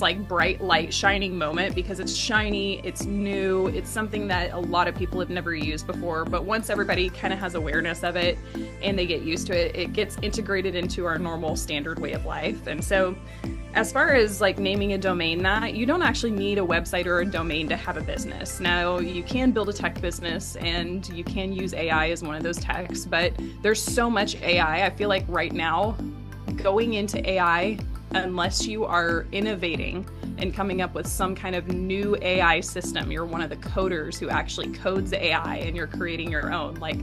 this like bright light shining moment because it's shiny, it's new, it's something that a lot of people have never used before. But once everybody kind of has awareness of it and they get used to it, it gets integrated into our normal standard way of life. And so as far as like naming a domain, that you don't actually need a website or a domain to have a business. Now you can build a tech business and you can use AI as one of those techs, but there's so much AI. I feel like right now going into AI, unless you are innovating and coming up with some kind of new AI system, you're one of the coders who actually codes AI and you're creating your own, like,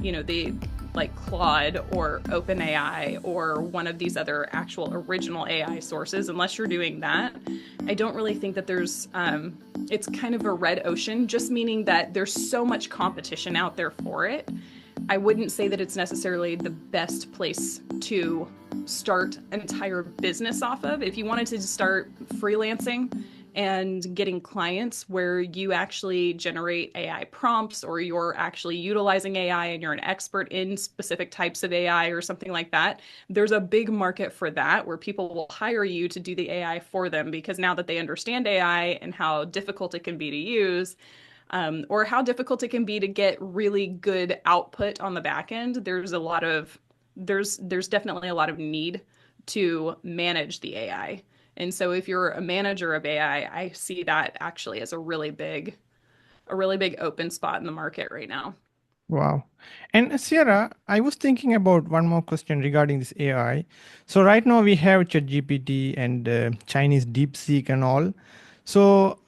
you know, the like Claude or OpenAI or one of these other actual original AI sources, unless you're doing that, I don't really think that there's, it's kind of a red ocean, just meaning that there's so much competition out there for it. I wouldn't say that it's necessarily the best place to start an entire business off of. If you wanted to start freelancing and getting clients where you actually generate AI prompts or you're actually utilizing AI and you're an expert in specific types of AI or something like that, there's a big market for that where people will hire you to do the AI for them because now that they understand AI and how difficult it can be to use, or how difficult it can be to get really good output on the back end, there's definitely a lot of need to manage the AI. And so if you're a manager of AI, I see that actually as a really big open spot in the market right now. Wow. And Sierra, I was thinking about one more question regarding this AI. So right now we have ChatGPT and Chinese DeepSeek and all. So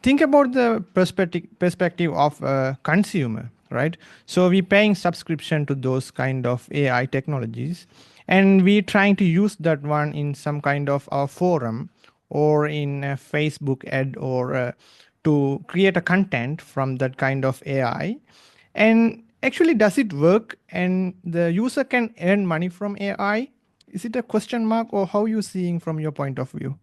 think about the perspective of a consumer, right? So we're paying subscription to those kind of AI technologies, and we're trying to use that one in some kind of a forum or in a Facebook ad or to create a content from that kind of AI. And actually, does it work and the user can earn money from AI? Is it a question mark, or how you seeing from your point of view?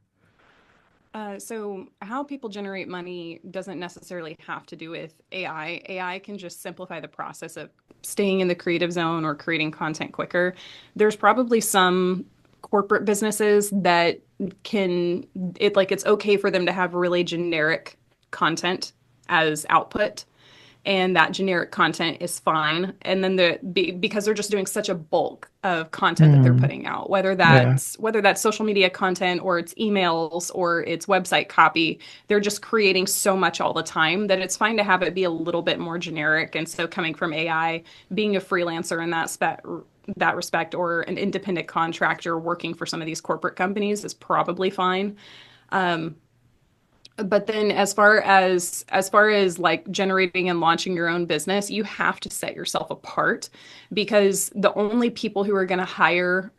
So how people generate money doesn't necessarily have to do with AI. AI can just simplify the process of staying in the creative zone or creating content quicker. There's probably some corporate businesses that it's okay for them to have really generic content as output, and that generic content is fine. And then because they're just doing such a bulk of content that they're putting out, whether Yeah. that's social media content or it's emails or it's website copy, they're just creating so much all the time that it's fine to have it be a little bit more generic. And so coming from AI, being a freelancer in that respect, or an independent contractor working for some of these corporate companies is probably fine. But then as far as like generating and launching your own business, you have to set yourself apart, because the only people who are going to hire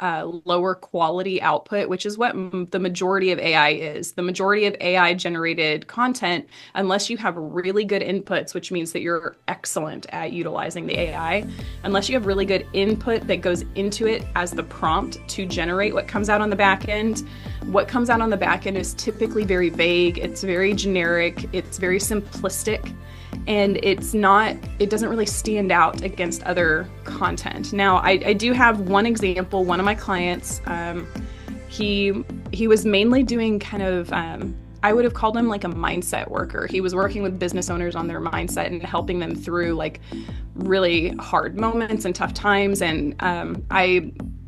lower quality output, which is what the majority of AI is, the majority of AI generated content, unless you have really good inputs, which means that you're excellent at utilizing the AI, unless you have really good input that goes into it as the prompt to generate what comes out on the back end. What comes out on the back end is typically very vague, it's very generic, it's very simplistic, and it doesn't really stand out against other content. Now, I do have one example. One of my clients, he was mainly doing kind of, I would have called him like a mindset worker. He was working with business owners on their mindset and helping them through like really hard moments and tough times. And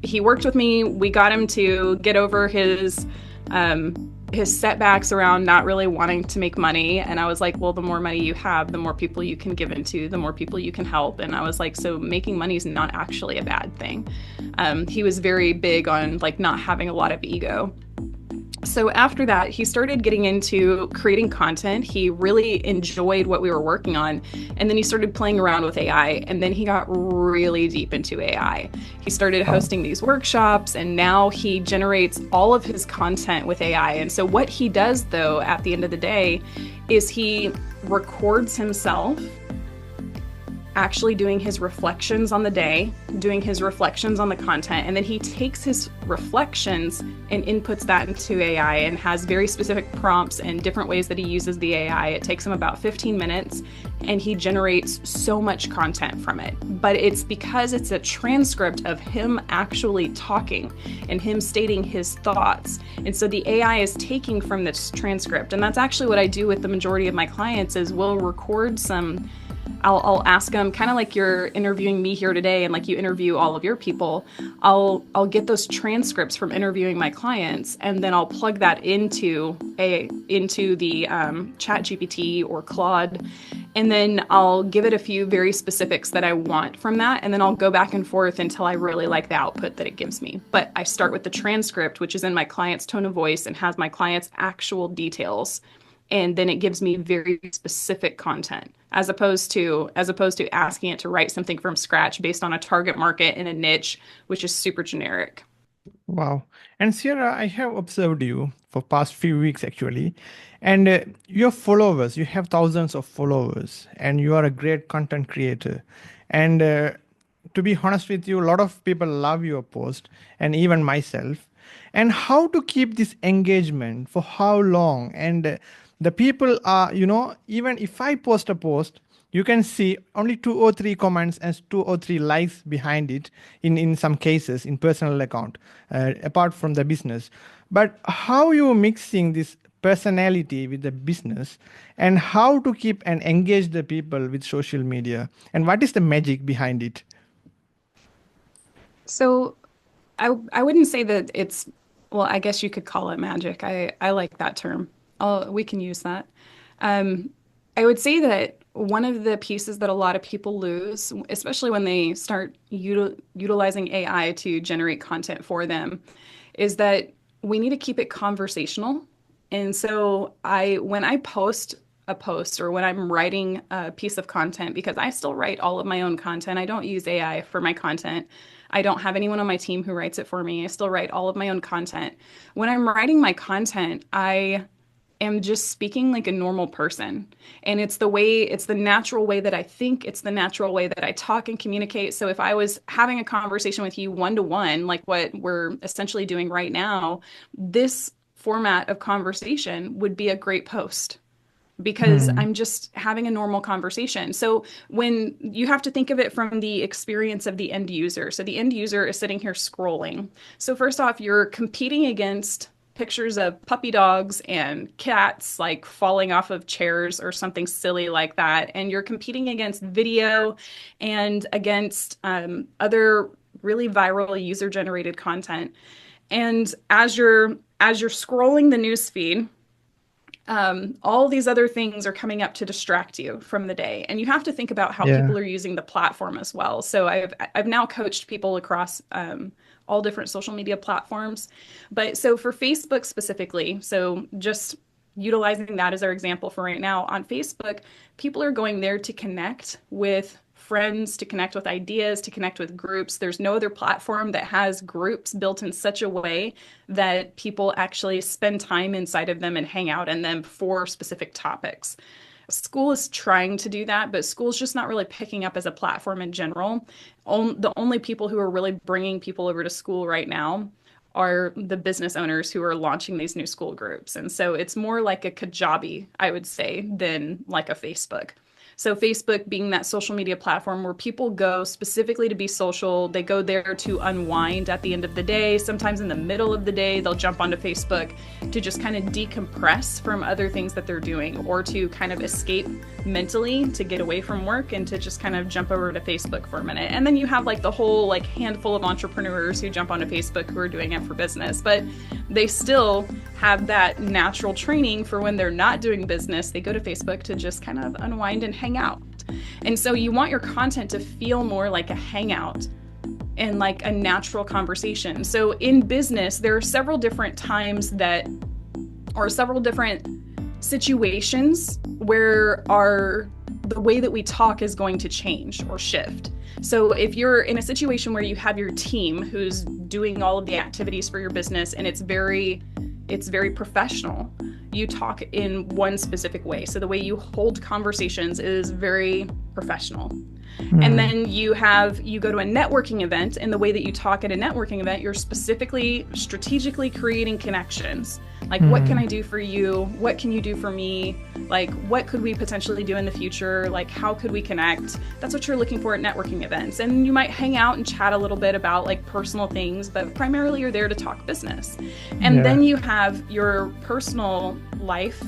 he worked with me. We got him to get over his setbacks around not really wanting to make money. And I was like, well, the more money you have, the more people you can give into, the more people you can help. And I was like, so making money is not actually a bad thing. He was very big on like not having a lot of ego. So after that, he started getting into creating content. He really enjoyed what we were working on. And then he started playing around with AI. And then he got really deep into AI. He started hosting these workshops, and now he generates all of his content with AI. And so what he does, though, at the end of the day, is he records himself actually doing his reflections on the day, doing his reflections on the content, and then he takes his reflections and inputs that into AI and has very specific prompts and different ways that he uses the AI. It takes him about 15 minutes and he generates so much content from it. But it's because it's a transcript of him actually talking and him stating his thoughts. And so the AI is taking from this transcript. And that's actually what I do with the majority of my clients is we'll record some, I'll ask them, kind of like you're interviewing me here today and like you interview all of your people, I'll get those transcripts from interviewing my clients, and then I'll plug that into the ChatGPT or Claude, and then I'll give it a few very specifics that I want from that, and then I'll go back and forth until I really like the output that it gives me. But I start with the transcript, which is in my client's tone of voice and has my client's actual details. And then it gives me very specific content as opposed to asking it to write something from scratch based on a target market in a niche, which is super generic. Wow. And Sierra, I have observed you for past few weeks actually, and your followers, you have thousands of followers, and you are a great content creator. And to be honest with you, a lot of people love your post, and even myself. And how to keep this engagement for how long? And the people are, even if I post a post, you can see only 2 or 3 comments and 2 or 3 likes behind it in some cases in personal account, apart from the business. But how you mixing this personality with the business, and how to keep and engage the people with social media, and what is the magic behind it? So I wouldn't say that it's, well, I guess you could call it magic. I like that term. We can use that. I would say that one of the pieces that a lot of people lose, especially when they start utilizing AI to generate content for them, is that we need to keep it conversational. And so when I post a post or when I'm writing a piece of content, because I still write all of my own content, I don't use AI for my content. I don't have anyone on my team who writes it for me. I still write all of my own content. When I'm writing my content, I am just speaking like a normal person. And it's the natural way that I think, it's the natural way that I talk and communicate. So if I was having a conversation with you one-to-one, like what we're essentially doing right now, this format of conversation would be a great post because Hmm. I'm just having a normal conversation. So when you have to think of it from the experience of the end user. So the end user is sitting here scrolling. So first off, you're competing against pictures of puppy dogs and cats like falling off of chairs or something silly like that. And you're competing against video and against other really viral user generated content. And as you're scrolling the news feed, all these other things are coming up to distract you from the day. And you have to think about how Yeah. people are using the platform as well. So I've now coached people across all different social media platforms. But so for Facebook specifically, so just utilizing that as our example for right now, on Facebook, people are going there to connect with friends, to connect with ideas, to connect with groups. There's no other platform that has groups built in such a way that people actually spend time inside of them and hang out in them for specific topics. School is trying to do that, but school's just not really picking up as a platform in general. The only people who are really bringing people over to school right now are the business owners who are launching these new school groups. And so it's more like a Kajabi, I would say, than like a Facebook. So Facebook being that social media platform where people go specifically to be social, they go there to unwind at the end of the day. Sometimes in the middle of the day, they'll jump onto Facebook to just kind of decompress from other things that they're doing or to kind of escape mentally to get away from work and to just kind of jump over to Facebook for a minute. And then you have like the whole like handful of entrepreneurs who jump onto Facebook who are doing it for business, but they still have that natural training for when they're not doing business. They go to Facebook to just kind of unwind and hang out. And so you want your content to feel more like a hangout and like a natural conversation. So in business, there are several different times or several different situations where the way that we talk is going to change or shift. So if you're in a situation where you have your team who's doing all of the activities for your business and it's very professional, you talk in one specific way. So the way you hold conversations is very professional. And then you go to a networking event, and the way that you talk at a networking event, you're specifically strategically creating connections. Like, what can I do for you? What can you do for me? Like, what could we potentially do in the future? Like, how could we connect? That's what you're looking for at networking events. And you might hang out and chat a little bit about like personal things, but primarily you're there to talk business. And then you have your personal life.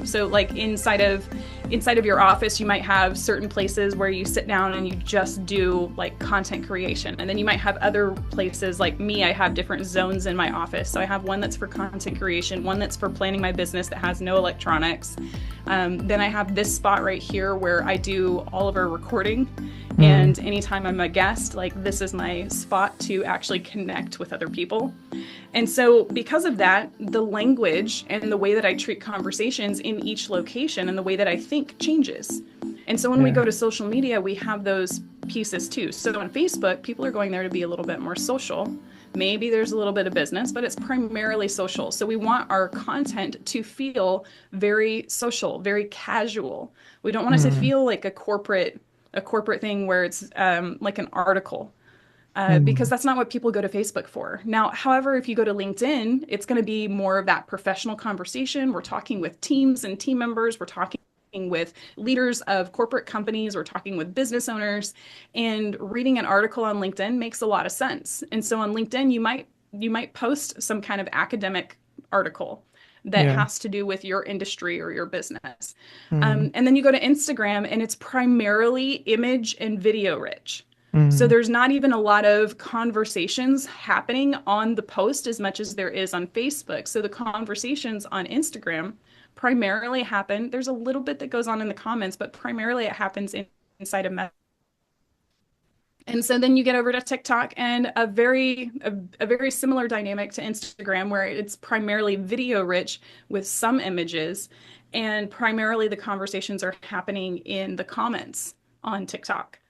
So like inside of your office, you might have certain places where you sit down and you just do like content creation. And then you might have other places, like me, I have different zones in my office. So I have one that's for content creation, one that's for planning my business that has no electronics. Then I have this spot right here where I do all of our recording. And anytime I'm a guest, like this is my spot to actually connect with other people. And so because of that, the language and the way that I treat conversations in each location and the way that I think changes. And so when we go to social media, we have those pieces too. So on Facebook, people are going there to be a little bit more social. Maybe there's a little bit of business, but it's primarily social. So we want our content to feel very social, very casual. We don't want it to feel like a corporate thing where it's like an article. Because that's not what people go to Facebook for. Now, however, if you go to LinkedIn, it's going to be more of that professional conversation. We're talking with teams and team members. We're talking with leaders of corporate companies. We're talking with business owners. And reading an article on LinkedIn makes a lot of sense. And so on LinkedIn, you might post some kind of academic article that has to do with your industry or your business. And then you go to Instagram, and it's primarily image and video rich. So there's not even a lot of conversations happening on the post as much as there is on Facebook. So the conversations on Instagram primarily happen. There's a little bit that goes on in the comments, but primarily it happens inside of messages. And so then you get over to TikTok, and a very similar dynamic to Instagram, where it's primarily video rich with some images, and primarily the conversations are happening in the comments on TikTok.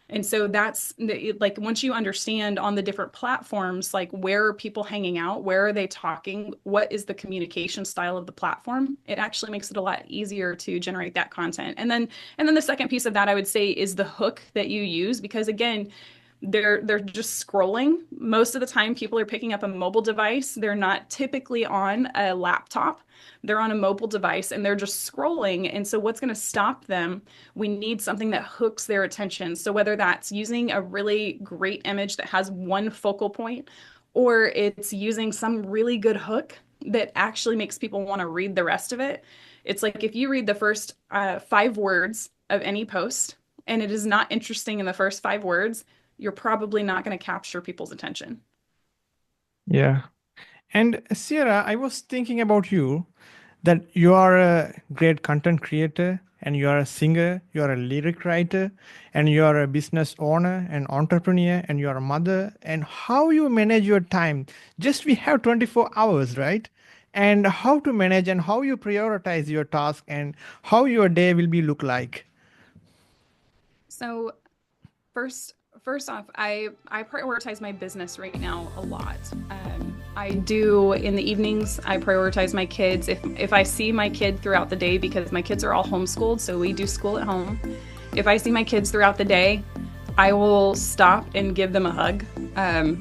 And so that's like, once you understand on the different platforms, like where are people hanging out, where are they talking, what is the communication style of the platform, it actually makes it a lot easier to generate that content. And then the second piece of that, I would say, is the hook that you use, because again, they're just scrolling. Most of the time people are picking up a mobile device. They're not typically on a laptop. They're on a mobile device and they're just scrolling. And so what's going to stop them? We need something that hooks their attention. So whether that's using a really great image that has one focal point, or it's using some really good hook that actually makes people want to read the rest of it. It's like, if you read the first 5 words of any post and it is not interesting in the first 5 words, you're probably not going to capture people's attention. Yeah. And Sierra, I was thinking about you, that you are a great content creator, and you are a singer, you are a lyric writer, and you are a business owner and entrepreneur, and you are a mother, and how you manage your time. Just we have 24 hours, right? And how to manage and how you prioritize your task and how your day will be look like. So First off, I prioritize my business right now a lot. I do in the evenings, I prioritize my kids. If I see my kid throughout the day, because my kids are all homeschooled, so we do school at home. If I see my kids throughout the day, I will stop and give them a hug.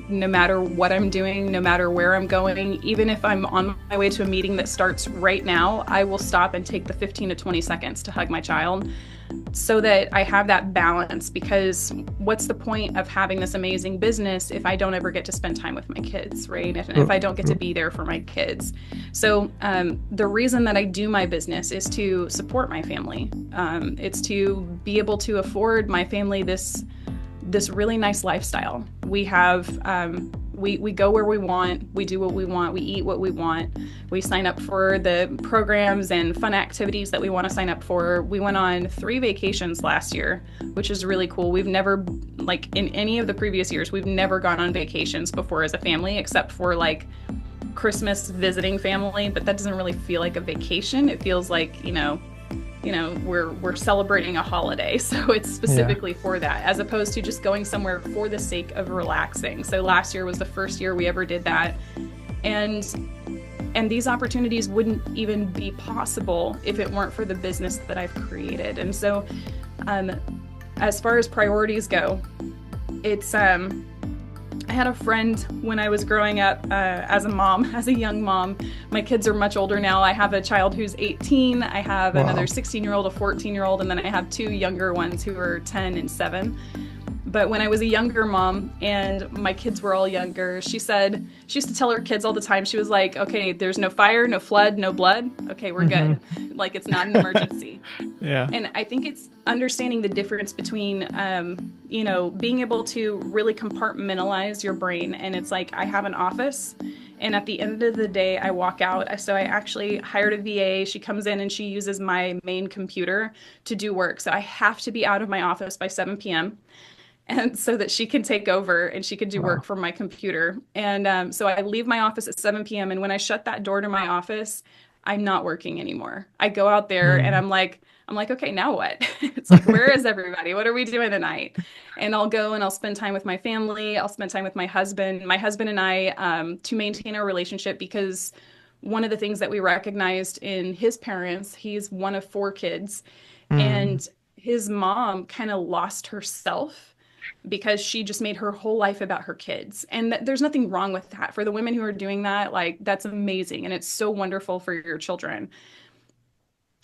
No matter what I'm doing, no matter where I'm going, even if I'm on my way to a meeting that starts right now, I will stop and take the 15 to 20 seconds to hug my child, so that I have that balance. Because what's the point of having this amazing business if I don't ever get to spend time with my kids, right? If I don't get to be there for my kids. So the reason that I do my business is to support my family. It's to be able to afford my family this really nice lifestyle. We have we go where we want, we do what we want, we eat what we want, we sign up for the programs and fun activities that we want to sign up for. We went on 3 vacations last year, which is really cool. We've never, like in any of the previous years, we've never gone on vacations before as a family, except for like Christmas visiting family, but that doesn't really feel like a vacation. It feels like, we're celebrating a holiday. So it's specifically for that, as opposed to just going somewhere for the sake of relaxing. So last year was the first year we ever did that. And these opportunities wouldn't even be possible if it weren't for the business that I've created. And so As far as priorities go, it's I had a friend when I was growing up as a mom, as a young mom. My kids are much older now. I have a child who's 18. I have another Wow. 16-year-old, a 14-year-old, and then I have two younger ones who are 10 and 7. But when I was a younger mom and my kids were all younger, she said, she used to tell her kids all the time, she was like, okay, there's no fire, no flood, no blood. Okay, we're Hmm. good. Like it's not an emergency. Yeah. And I think it's understanding the difference between, being able to really compartmentalize your brain. And it's like, I have an office, and at the end of the day, I walk out. So I actually hired a VA. She comes in and she uses my main computer to do work. So I have to be out of my office by 7 p.m. and so that she can take over and she can do work Wow. from my computer. And so I leave my office at 7 p.m. And when I shut that door to my office, I'm not working anymore. I go out there and Mm. I'm like, okay, now what? It's like, where is everybody? What are we doing tonight? And I'll go and I'll spend time with my family. I'll spend time with my husband. My husband and I, to maintain our relationship, because one of the things that we recognized in his parents, he's one of 4 kids, Mm. and his mom kind of lost herself because she just made her whole life about her kids. And there's nothing wrong with that. For the women who are doing that, like that's amazing and it's so wonderful for your children.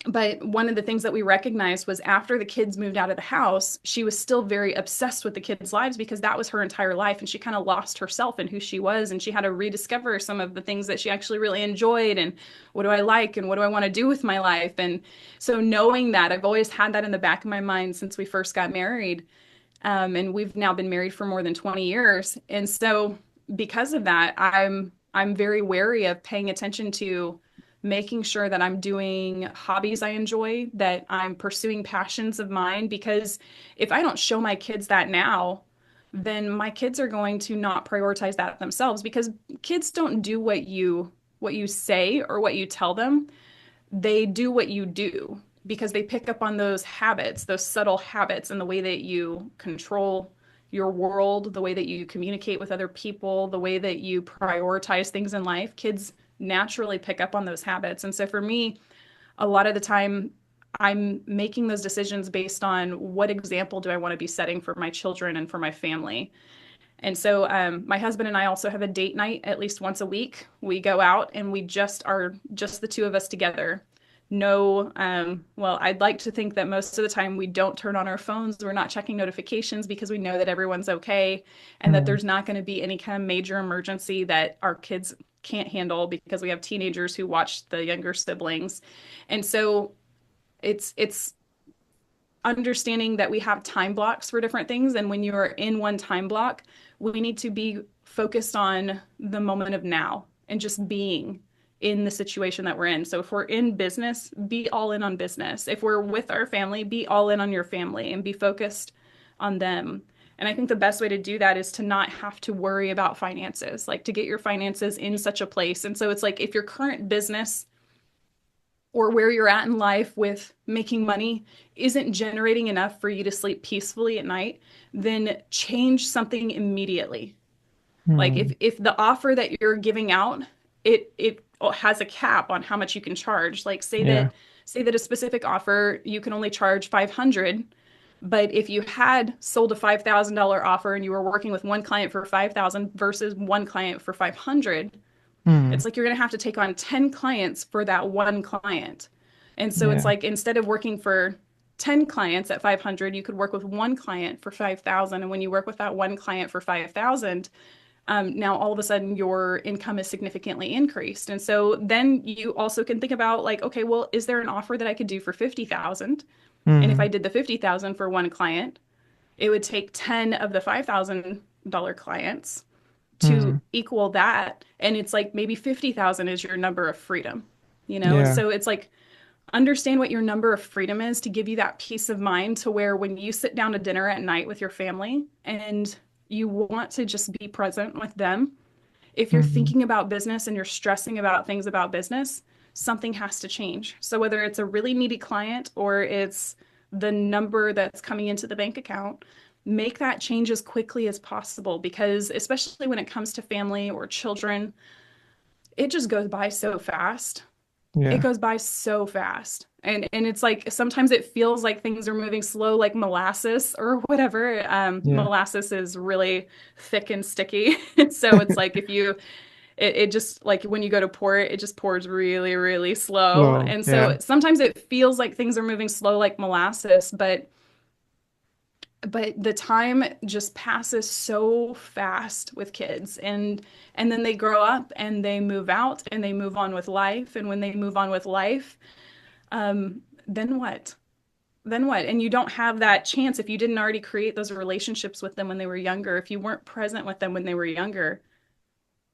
But one of the things that we recognized was after the kids moved out of the house, she was still very obsessed with the kids' lives because that was her entire life. And she kind of lost herself and who she was. And she had to rediscover some of the things that she actually really enjoyed. And what do I like? And what do I want to do with my life? And so knowing that, I've always had that in the back of my mind since we first got married. And we've now been married for more than 20 years. And so because of that, I'm very wary of paying attention to making sure that I'm doing hobbies I enjoy, that I'm pursuing passions of mine, because if I don't show my kids that now, then my kids are going to not prioritize that themselves, because kids don't do what you say or what you tell them. They do what you do because they pick up on those habits, those subtle habits, and the way that you control your world, the way that you communicate with other people, the way that you prioritize things in life. Kids naturally pick up on those habits. And so for me, a lot of the time, I'm making those decisions based on what example do I want to be setting for my children and for my family. And so my husband and I also have a date night at least once a week. We go out and we just are just the two of us together. No, well, I'd like to think that most of the time we don't turn on our phones. We're not checking notifications because we know that everyone's okay and that Mm. there's not going to be any kind of major emergency that our kids can't handle, because we have teenagers who watch the younger siblings. And so it's understanding that we have time blocks for different things. And when you're in one time block, we need to be focused on the moment of now and just being in the situation that we're in. So if we're in business, be all in on business. If we're with our family, be all in on your family and be focused on them. And I think the best way to do that is to not have to worry about finances, like to get your finances in such a place. And so it's like if your current business or where you're at in life with making money isn't generating enough for you to sleep peacefully at night, then change something immediately. Like Mm. if the offer that you're giving out, it has a cap on how much you can charge. Like Yeah. say that a specific offer you can only charge 500, but if you had sold a $5,000 offer and you were working with one client for 5,000 versus one client for 500, Mm. it's like you're going to have to take on 10 clients for that one client. And so it's Yeah. like instead of working for 10 clients at 500, you could work with one client for 5,000. And when you work with that one client for 5,000, now all of a sudden your income is significantly increased. And so then you also can think about like, okay, well, is there an offer that I could do for 50,000? And if I Mm. did the 50,000 for one client, it would take 10 of the $5,000 clients to Mm. equal that. And it's like maybe 50,000 is your number of freedom, you know? Yeah. So it's like understand what your number of freedom is to give you that peace of mind to where when you sit down to dinner at night with your family and you want to just be present with them, if you're Mm. thinking about business and you're stressing about things about business, something has to change. So whether it's a really needy client or it's the number that's coming into the bank account, make that change as quickly as possible, because especially when it comes to family or children, it just goes by so fast. it Yeah. goes by so fast. And it's like sometimes it feels like things are moving slow, like molasses or whatever. Yeah. Molasses is really thick and sticky. So it's like if you it just like when you go to pour it, it just pours really, really slow. Wow. And Yeah. so sometimes it feels like things are moving slow like molasses, but the time just passes so fast with kids, and then they grow up and they move out and they move on with life, and when they move on with life, then what? Then what? And you don't have that chance if you didn't already create those relationships with them when they were younger. If you weren't present with them when they were younger,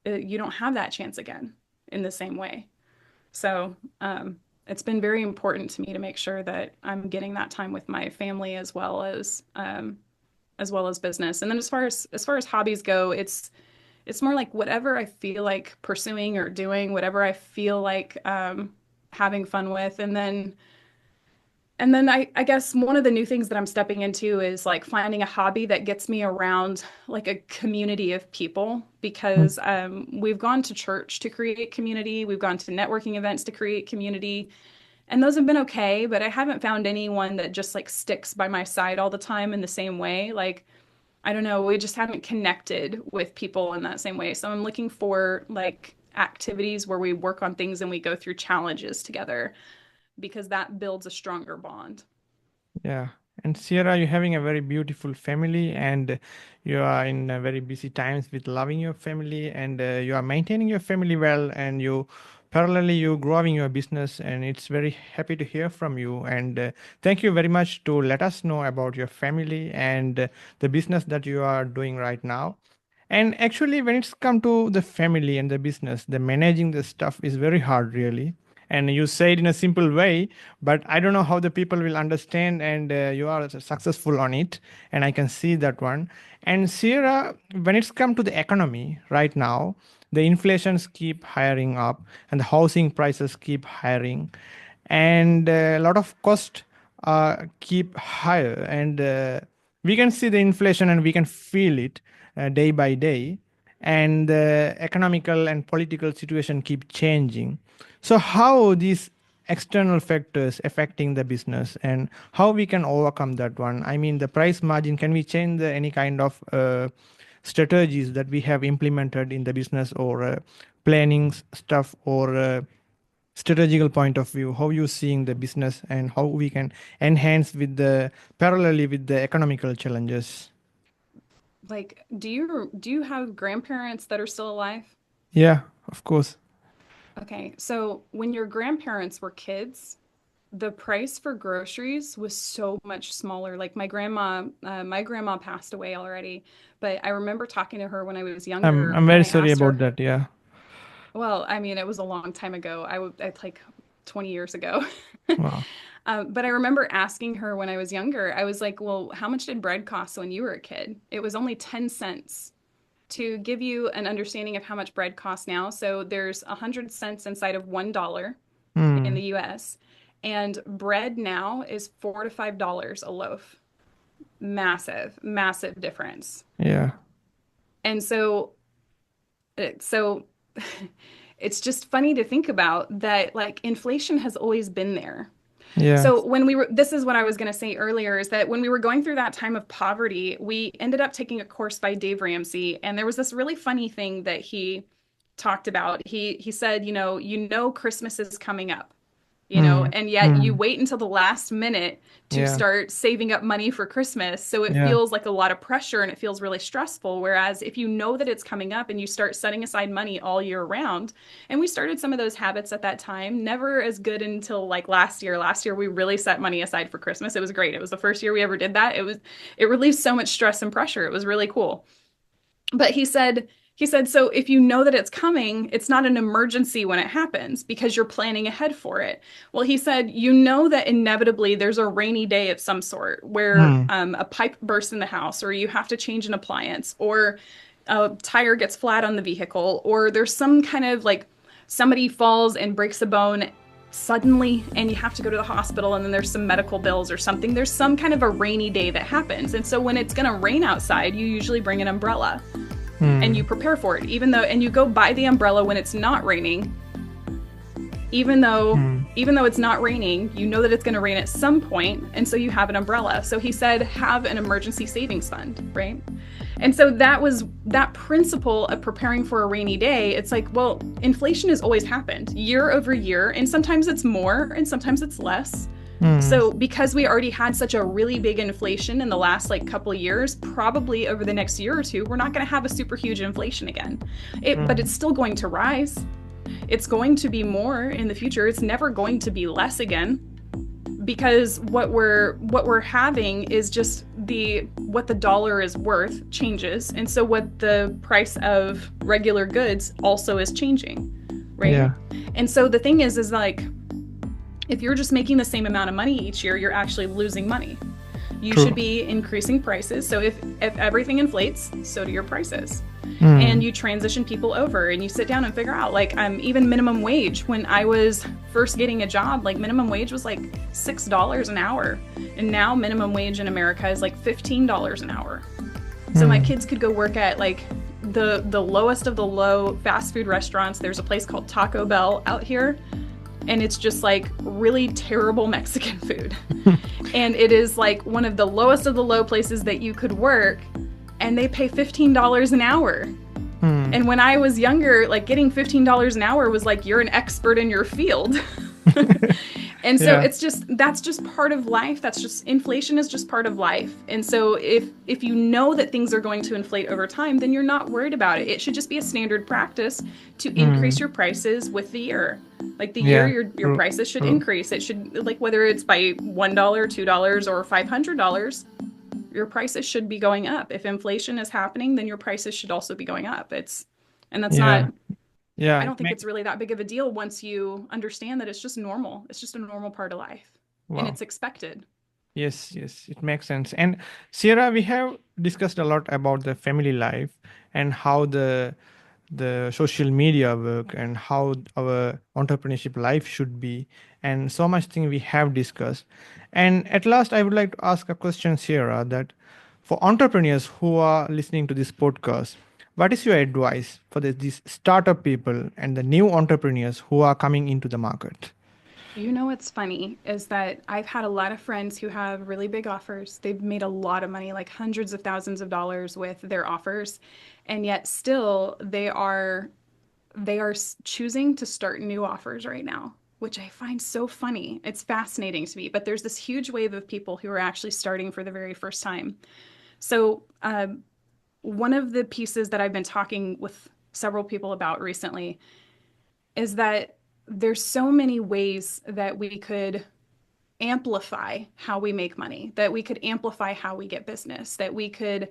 you don't have that chance again in the same way. So it's been very important to me to make sure that I'm getting that time with my family as well as business. And then as far as hobbies go, it's more like whatever I feel like pursuing or doing, whatever I feel like having fun with, and then I guess one of the new things that I'm stepping into is like finding a hobby that gets me around like a community of people Mm. because we've gone to church to create community, we've gone to networking events to create community, and those have been okay, but I haven't found anyone that just like sticks by my side all the time in the same way. Like, I don't know, we just haven't connected with people in that same way. So I'm looking for like activities where we work on things and we go through challenges together because that builds a stronger bond. Yeah. And Sierra, you're having a very beautiful family, and you are in very busy times with loving your family, and you are maintaining your family well, and you parallelly you growing your business, and it's very happy to hear from you. And thank you very much to let us know about your family and the business that you are doing right now. And actually, when it's come to the family and the business, the managing the stuff is very hard, really. And you say it in a simple way, but I don't know how the people will understand. And you are successful on it, and I can see that one. And Sierra, when it's come to the economy right now, the inflations keep hiring up, and the housing prices keep hiring, and a lot of cost keep higher, and we can see the inflation and we can feel it day by day, and the economical and political situation keep changing. So how these external factors affecting the business, and how we can overcome that one? I mean, the price margin, can we change any kind of strategies that we have implemented in the business, or planning stuff, or strategical point of view, how you seeing the business and how we can enhance with the parallelly with the economical challenges? Like, do you have grandparents that are still alive? Yeah, of course. Okay, so when your grandparents were kids, the price for groceries was so much smaller. Like my grandma passed away already, but I remember talking to her when I was younger, I'm and very I sorry asked about her, that. Yeah. well, I mean, it was a long time ago. I like 20 years ago. Wow. But I remember asking her when I was younger, I was like, well, how much did bread cost when you were a kid? It was only 10 cents. To give you an understanding of how much bread costs now, so there's 100 cents inside of $1 in Hmm. the US, and bread now is $4 to $5 a loaf. Massive, massive difference. Yeah. And so it's just funny to think about that like inflation has always been there. Yeah. So when we were, this is what I was going to say earlier, is that when we were going through that time of poverty, we ended up taking a course by Dave Ramsey, and there was this really funny thing that he talked about. He said, you know Christmas is coming up, Hmm. and yet you Hmm. wait until the last minute to Yeah. start saving up money for Christmas. So it Yeah. feels like a lot of pressure and it feels really stressful. Whereas if you know that it's coming up and you start setting aside money all year round, and we started some of those habits at that time, never as good until like last year. Last year, we really set money aside for Christmas. It was great. It was the first year we ever did that. It relieved so much stress and pressure. It was really cool. But he said, so if you know that it's coming, it's not an emergency when it happens because you're planning ahead for it. Well, he said, you know that inevitably there's a rainy day of some sort where Hmm. a pipe bursts in the house, or you have to change an appliance, or a tire gets flat on the vehicle, or there's some kind of like somebody falls and breaks a bone suddenly and you have to go to the hospital, and then there's some medical bills or something. There's some kind of a rainy day that happens. And so when it's going to rain outside, you usually bring an umbrella and Hmm. you prepare for it, even though, and you go buy the umbrella when it's not raining, even though it's not raining, you know that it's going to rain at some point, and so you have an umbrella. So he said, have an emergency savings fund, right? And so that was that principle of preparing for a rainy day. It's like, well, inflation has always happened year over year, and sometimes it's more and sometimes it's less. So because we already had such a really big inflation in the last like couple of years, probably over the next year or two, we're not going to have a super huge inflation again. But it's still going to rise. It's going to be more in the future. It's never going to be less again, because what we're having is just what the dollar is worth changes, and so what the price of regular goods also is changing, right? Yeah. And so the thing is like, if you're just making the same amount of money each year, you're actually losing money. You True. should be increasing prices. So if everything inflates, so do your prices. And you transition people over, and you sit down and figure out, like, even minimum wage. When I was first getting a job, like, minimum wage was like $6 an hour. And now minimum wage in America is like $15 an hour. So my kids could go work at like the lowest of the low fast food restaurants. There's a place called Taco Bell out here, and it's just like really terrible Mexican food. And it is like one of the lowest of the low places that you could work, and they pay $15 an hour. And when I was younger, like, getting $15 an hour was like, you're an expert in your field. And so that's just part of life. That's just, inflation is just part of life. And so if you know that things are going to inflate over time, then you're not worried about it. It should just be a standard practice to increase your prices with the year. Like the year, your prices should increase. It should, like, whether it's by $1, $2, or $500, your prices should be going up. If inflation is happening, then your prices should also be going up. I don't think it's really that big of a deal once you understand that it's just normal. It's just a normal part of life. Wow. And it's expected. Yes, it makes sense. And Cierra, we have discussed a lot about the family life and how the social media work and how our entrepreneurship life should be, and so much thing we have discussed. And at last, I would like to ask a question, Cierra, that for entrepreneurs who are listening to this podcast, what is your advice for these startup people and the new entrepreneurs who are coming into the market? You know what's funny is that I've had a lot of friends who have really big offers. They've made a lot of money, like hundreds of thousands of dollars with their offers, and yet still they are choosing to start new offers right now, which I find so funny. It's fascinating to me, but there's this huge wave of people who are actually starting for the very first time. So one of the pieces that I've been talking with several people about recently is that there's so many ways that we could amplify how we make money, that we could amplify how we get business, that we could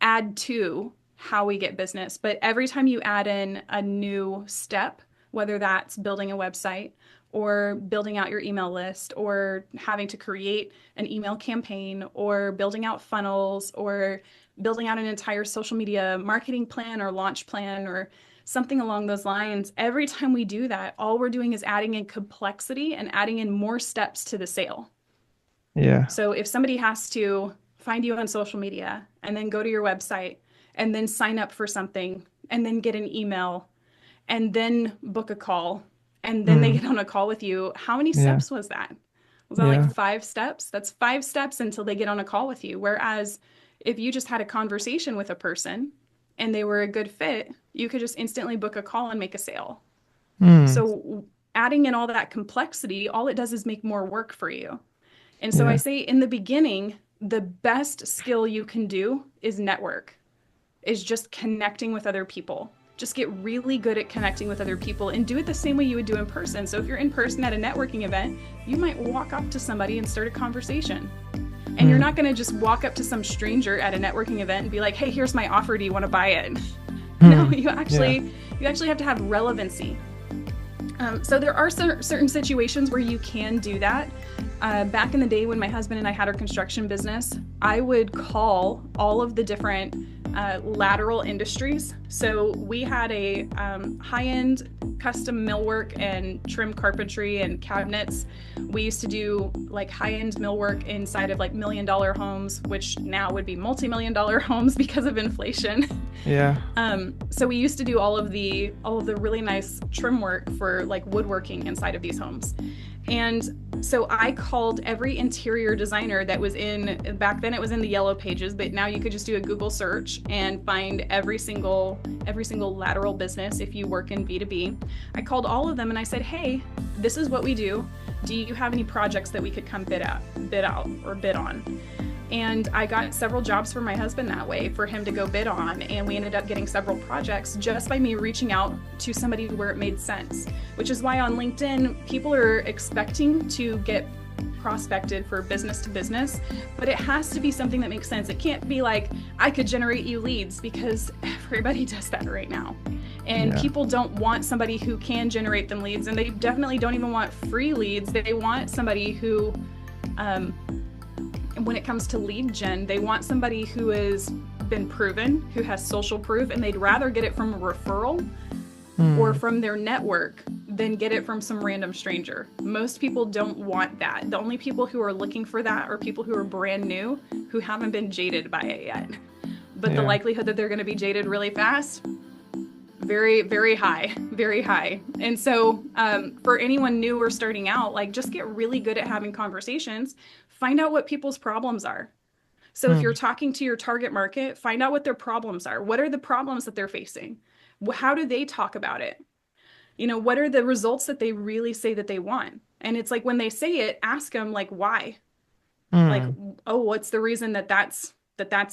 add to how we get business. But every time you add in a new step, whether that's building a website or building out your email list or having to create an email campaign or building out funnels or building out an entire social media marketing plan or launch plan or something along those lines, every time we do that, all we're doing is adding in complexity and adding in more steps to the sale. Yeah. So if somebody has to find you on social media and then go to your website and then sign up for something and then get an email and then book a call and then they get on a call with you, how many steps was that? Was that like 5 steps? That's 5 steps until they get on a call with you. Whereas if you just had a conversation with a person and they were a good fit, you could just instantly book a call and make a sale. So adding in all that complexity, all it does is make more work for you. And so I say in the beginning, the best skill you can do is network, is just connecting with other people. Just get really good at connecting with other people and do it the same way you would do in person. So if you're in person at a networking event, you might walk up to somebody and start a conversation. And you're not going to just walk up to some stranger at a networking event and be like, hey, here's my offer. Do you want to buy it? No, you actually have to have relevancy. So there are certain situations where you can do that. Back in the day when my husband and I had our construction business, I would call all of the different lateral industries. So we had a high-end custom millwork and trim carpentry and cabinets. We used to do like high-end millwork inside of like $1 million homes, which now would be multi-million-dollar homes because of inflation. Yeah. So we used to do all of the really nice trim work for like woodworking inside of these homes. And so I called every interior designer that was back then it was in the yellow pages, but now you could just do a Google search and find every single lateral business if you work in B2B. I called all of them and I said, hey, this is what we do. Do you have any projects that we could come bid on? And I got several jobs for my husband that way for him to go bid on. And we ended up getting several projects just by me reaching out to somebody where it made sense, which is why on LinkedIn, people are expecting to get prospected for business to business, but it has to be something that makes sense. It can't be like, I could generate you leads, because everybody does that right now. And people don't want somebody who can generate them leads. And they definitely don't even want free leads. They want somebody who, when it comes to lead gen, they want somebody who has been proven, who has social proof, and they'd rather get it from a referral or from their network than get it from some random stranger. Most people don't want that. The only people who are looking for that are people who are brand new, who haven't been jaded by it yet. But the likelihood that they're going to be jaded really fast, very, very high, very high. And so for anyone new or starting out, like, just get really good at having conversations. Find out what people's problems are. So if you're talking to your target market, find out what their problems are. What are the problems that they're facing? How do they talk about it? You know, what are the results that they really say that they want? And it's like, when they say it, ask them like, why? Like, oh, what's the reason that's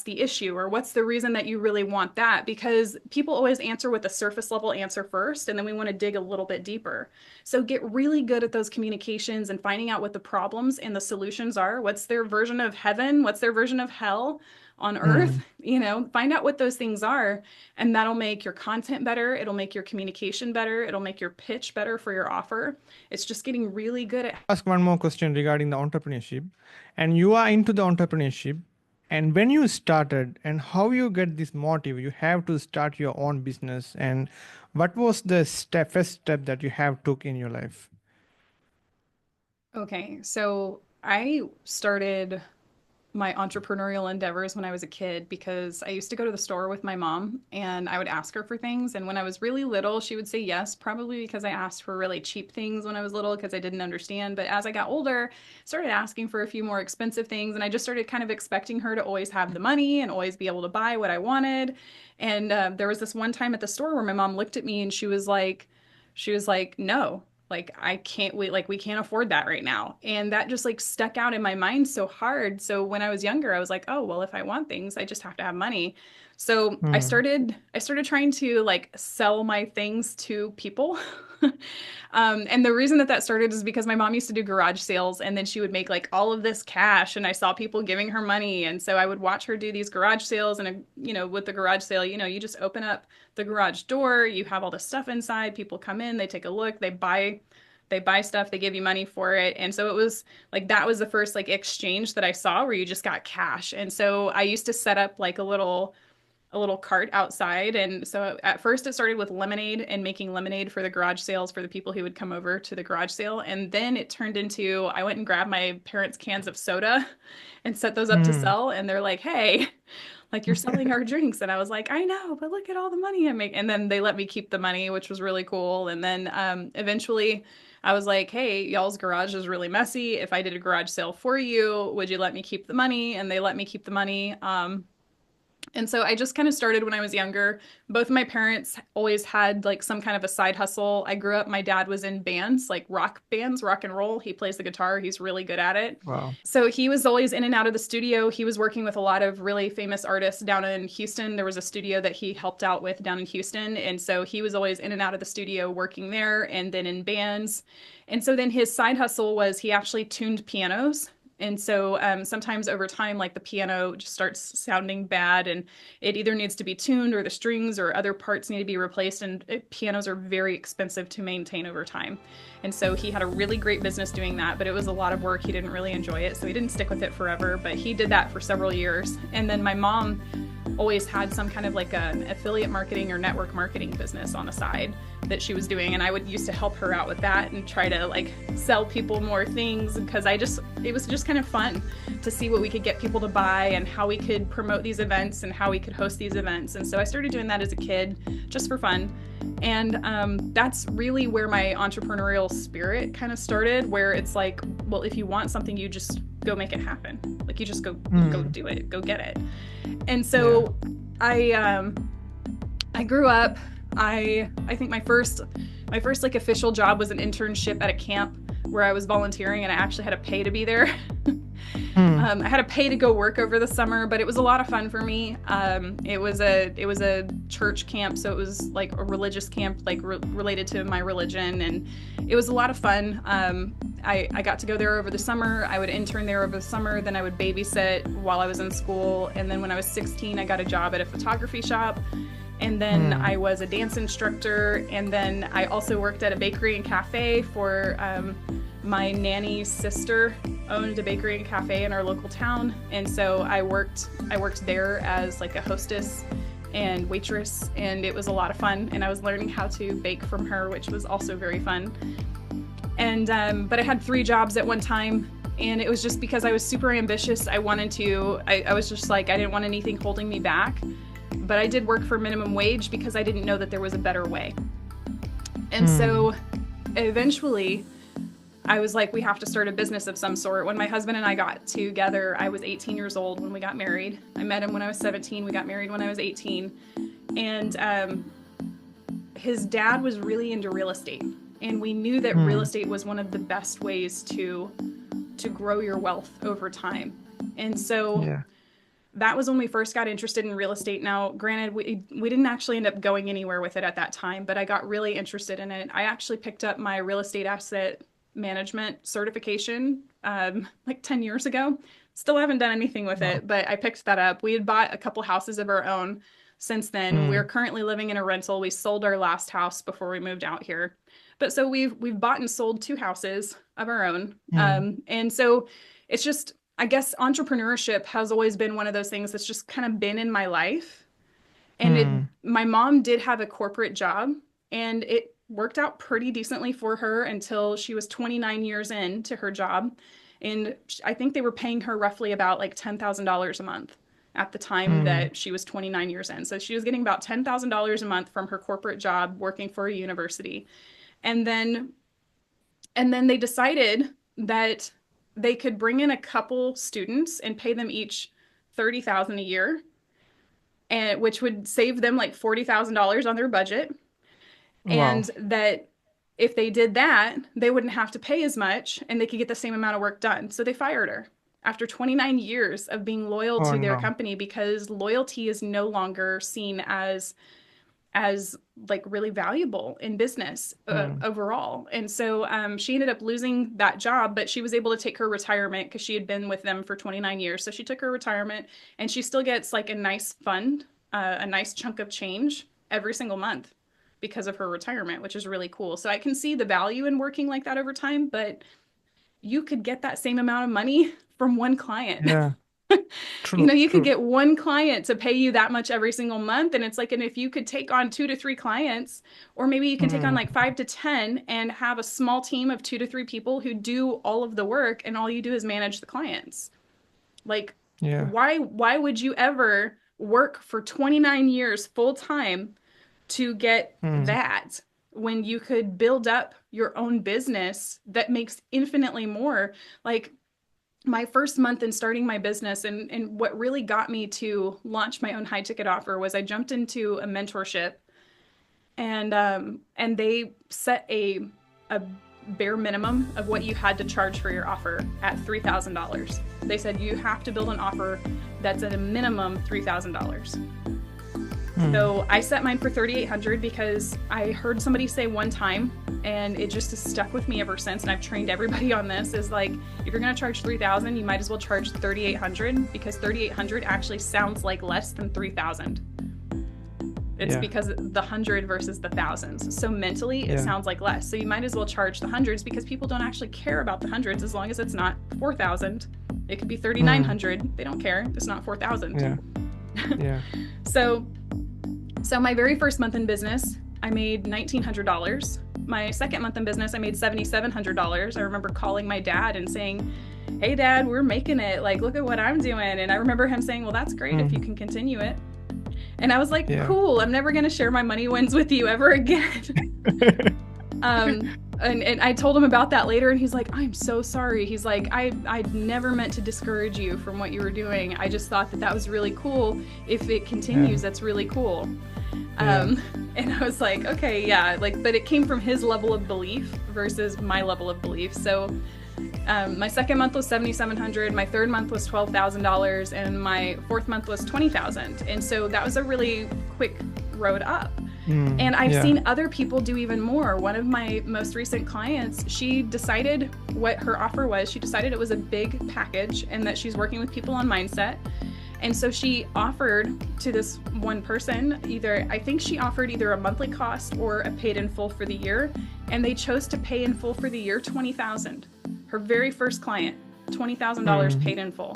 the issue? Or what's the reason that you really want that? Because people always answer with a surface level answer first, and then we want to dig a little bit deeper. So get really good at those communications and finding out what the problems and the solutions are. What's their version of heaven? What's their version of hell on earth? You know, find out what those things are, and that'll make your content better. It'll make your communication better. It'll make your pitch better for your offer. It's just getting really good at. Ask one more question regarding the entrepreneurship. And you are into the entrepreneurship. And when you started, and how you get this motive, you have to start your own business. And what was the first step that you have took in your life? Okay, so I started my entrepreneurial endeavors when I was a kid, because I used to go to the store with my mom and I would ask her for things. And when I was really little, she would say yes, probably because I asked for really cheap things when I was little because I didn't understand. But as I got older, I started asking for a few more expensive things, and I just started kind of expecting her to always have the money and always be able to buy what I wanted. And there was this one time at the store where my mom looked at me and she was like, no. Like, I can't wait. Like, we can't afford that right now. And that just like stuck out in my mind so hard. So when I was younger, I was like, oh, well, if I want things, I just have to have money. So I started trying to like sell my things to people. And the reason that started is because my mom used to do garage sales, and then she would make like all of this cash, and I saw people giving her money. And so I would watch her do these garage sales, and you know, with the garage sale, you know, you just open up the garage door, you have all the stuff inside, people come in, they take a look, they buy stuff, they give you money for it. And so it was like, that was the first like exchange that I saw where you just got cash. And so I used to set up like a little cart outside. And so at first it started with lemonade and making lemonade for the garage sales for the people who would come over to the garage sale. And then it turned into, I went and grabbed my parents' cans of soda and set those up to sell. And they're like, hey, like, you're selling our drinks. And I was like, I know, but look at all the money I make. And then they let me keep the money, which was really cool. And then eventually I was like, hey, y'all's garage is really messy. If I did a garage sale for you, would you let me keep the money? And they let me keep the money. And so I just kind of started when I was younger. Both of my parents always had like some kind of a side hustle. I grew up, my dad was in bands, like rock bands, rock and roll. He plays the guitar. He's really good at it. Wow. So he was always in and out of the studio. He was working with a lot of really famous artists down in Houston. There was a studio that he helped out with down in Houston. And so he was always in and out of the studio working there and then in bands. And so then his side hustle was he actually tuned pianos. And so sometimes over time, like the piano just starts sounding bad and it either needs to be tuned or the strings or other parts need to be replaced. And pianos are very expensive to maintain over time. And so he had a really great business doing that, but it was a lot of work. He didn't really enjoy it. So he didn't stick with it forever, but he did that for several years. And then my mom always had some kind of like an affiliate marketing or network marketing business on the side that she was doing, and I would used to help her out with that and try to like sell people more things, because it was just kind of fun to see what we could get people to buy and how we could promote these events and how we could host these events. And so I started doing that as a kid just for fun. And that's really where my entrepreneurial spirit kind of started, where it's like, well, if you want something, you just go make it happen. Like you just go do it, go get it. And so I grew up. I think my first like official job was an internship at a camp where I was volunteering, and I actually had to pay to be there. I had to pay to go work over the summer, but it was a lot of fun for me. It was a church camp, so it was like a religious camp, like related to my religion, and it was a lot of fun. I got to go there over the summer. I would intern there over the summer, then I would babysit while I was in school, and then when I was 16, I got a job at a photography shop. And then I was a dance instructor, and then I also worked at a bakery and cafe for my nanny's sister owned a bakery and cafe in our local town, and so I worked there as like a hostess and waitress, and it was a lot of fun, and I was learning how to bake from her, which was also very fun. And but I had 3 jobs at one time, and it was just because I was super ambitious. I was just like, I didn't want anything holding me back. But I did work for minimum wage because I didn't know that there was a better way. And so eventually I was like, we have to start a business of some sort. When my husband and I got together, I was 18 years old when we got married. I met him when I was 17. We got married when I was 18. And his dad was really into real estate. And we knew that real estate was one of the best ways to grow your wealth over time. And so that was when we first got interested in real estate. Now, granted, we didn't actually end up going anywhere with it at that time, but I got really interested in it. I actually picked up my real estate asset management certification like 10 years ago. Still haven't done anything with it, but I picked that up. We had bought a couple houses of our own since then. We're currently living in a rental. We sold our last house before we moved out here. But so we've bought and sold 2 houses of our own. And so it's just, I guess entrepreneurship has always been one of those things that's just kind of been in my life. And my mom did have a corporate job, and it worked out pretty decently for her until she was 29 years into her job. And I think they were paying her roughly about like $10,000 a month at the time that she was 29 years in. So she was getting about $10,000 a month from her corporate job working for a university. And then they decided that they could bring in a couple students and pay them each $30,000 a year, and which would save them like $40,000 on their budget. Wow. And that if they did that, they wouldn't have to pay as much, and they could get the same amount of work done. So they fired her after 29 years of being loyal to their company, because loyalty is no longer seen as like really valuable in business overall. And so she ended up losing that job, but she was able to take her retirement because she had been with them for 29 years. So she took her retirement, and she still gets like a nice fund, a nice chunk of change every single month because of her retirement, which is really cool. So I can see the value in working like that over time, but you could get that same amount of money from one client. Yeah. True, you know, you could get one client to pay you that much every single month. And it's like, and if you could take on 2 to 3 clients, or maybe you can take on like 5 to 10 and have a small team of 2 to 3 people who do all of the work, and all you do is manage the clients. Like, why would you ever work for 29 years full time to get that, when you could build up your own business that makes infinitely more? Like, my first month in starting my business, and what really got me to launch my own high ticket offer, was I jumped into a mentorship, and they set a bare minimum of what you had to charge for your offer at $3,000. They said you have to build an offer that's at a minimum $3,000. So I set mine for $3,800 because I heard somebody say one time, and it just has stuck with me ever since. And I've trained everybody on this, is like, if you're going to charge $3,000, you might as well charge $3,800, because $3,800 actually sounds like less than $3,000. It's because the hundred versus the thousands. So mentally, it sounds like less. So you might as well charge the hundreds, because people don't actually care about the hundreds as long as it's not 4,000. It could be 3,900. They don't care. It's not 4,000. Yeah. So, so my very first month in business, I made $1,900. My second month in business, I made $7,700. I remember calling my dad and saying, "Hey, Dad, we're making it. Like, look at what I'm doing." And I remember him saying, "Well, that's great if you Mm. can continue it." And I was like, Yeah. "Cool. I'm never going to share my money wins with you ever again." And I told him about that later, and he's like, "I'm so sorry." He's like, I never meant to discourage you from what you were doing. I just thought that that was really cool. If it Yeah. continues, that's really cool." Yeah. Um, and I was like, okay, yeah, like, but it came from his level of belief versus my level of belief. So my second month was 7,700, my third month was $12,000, and my fourth month was 20,000. And so that was a really quick road up. And I've Yeah. seen other people do even more. One of my most recent clients, she decided what her offer was. She decided it was a big package and that she's working with people on mindset. And so she offered to this one person I think she offered either a monthly cost or a paid in full for the year. And they chose to pay in full for the year 20,000. Her very first client, $20,000 Mm. paid in full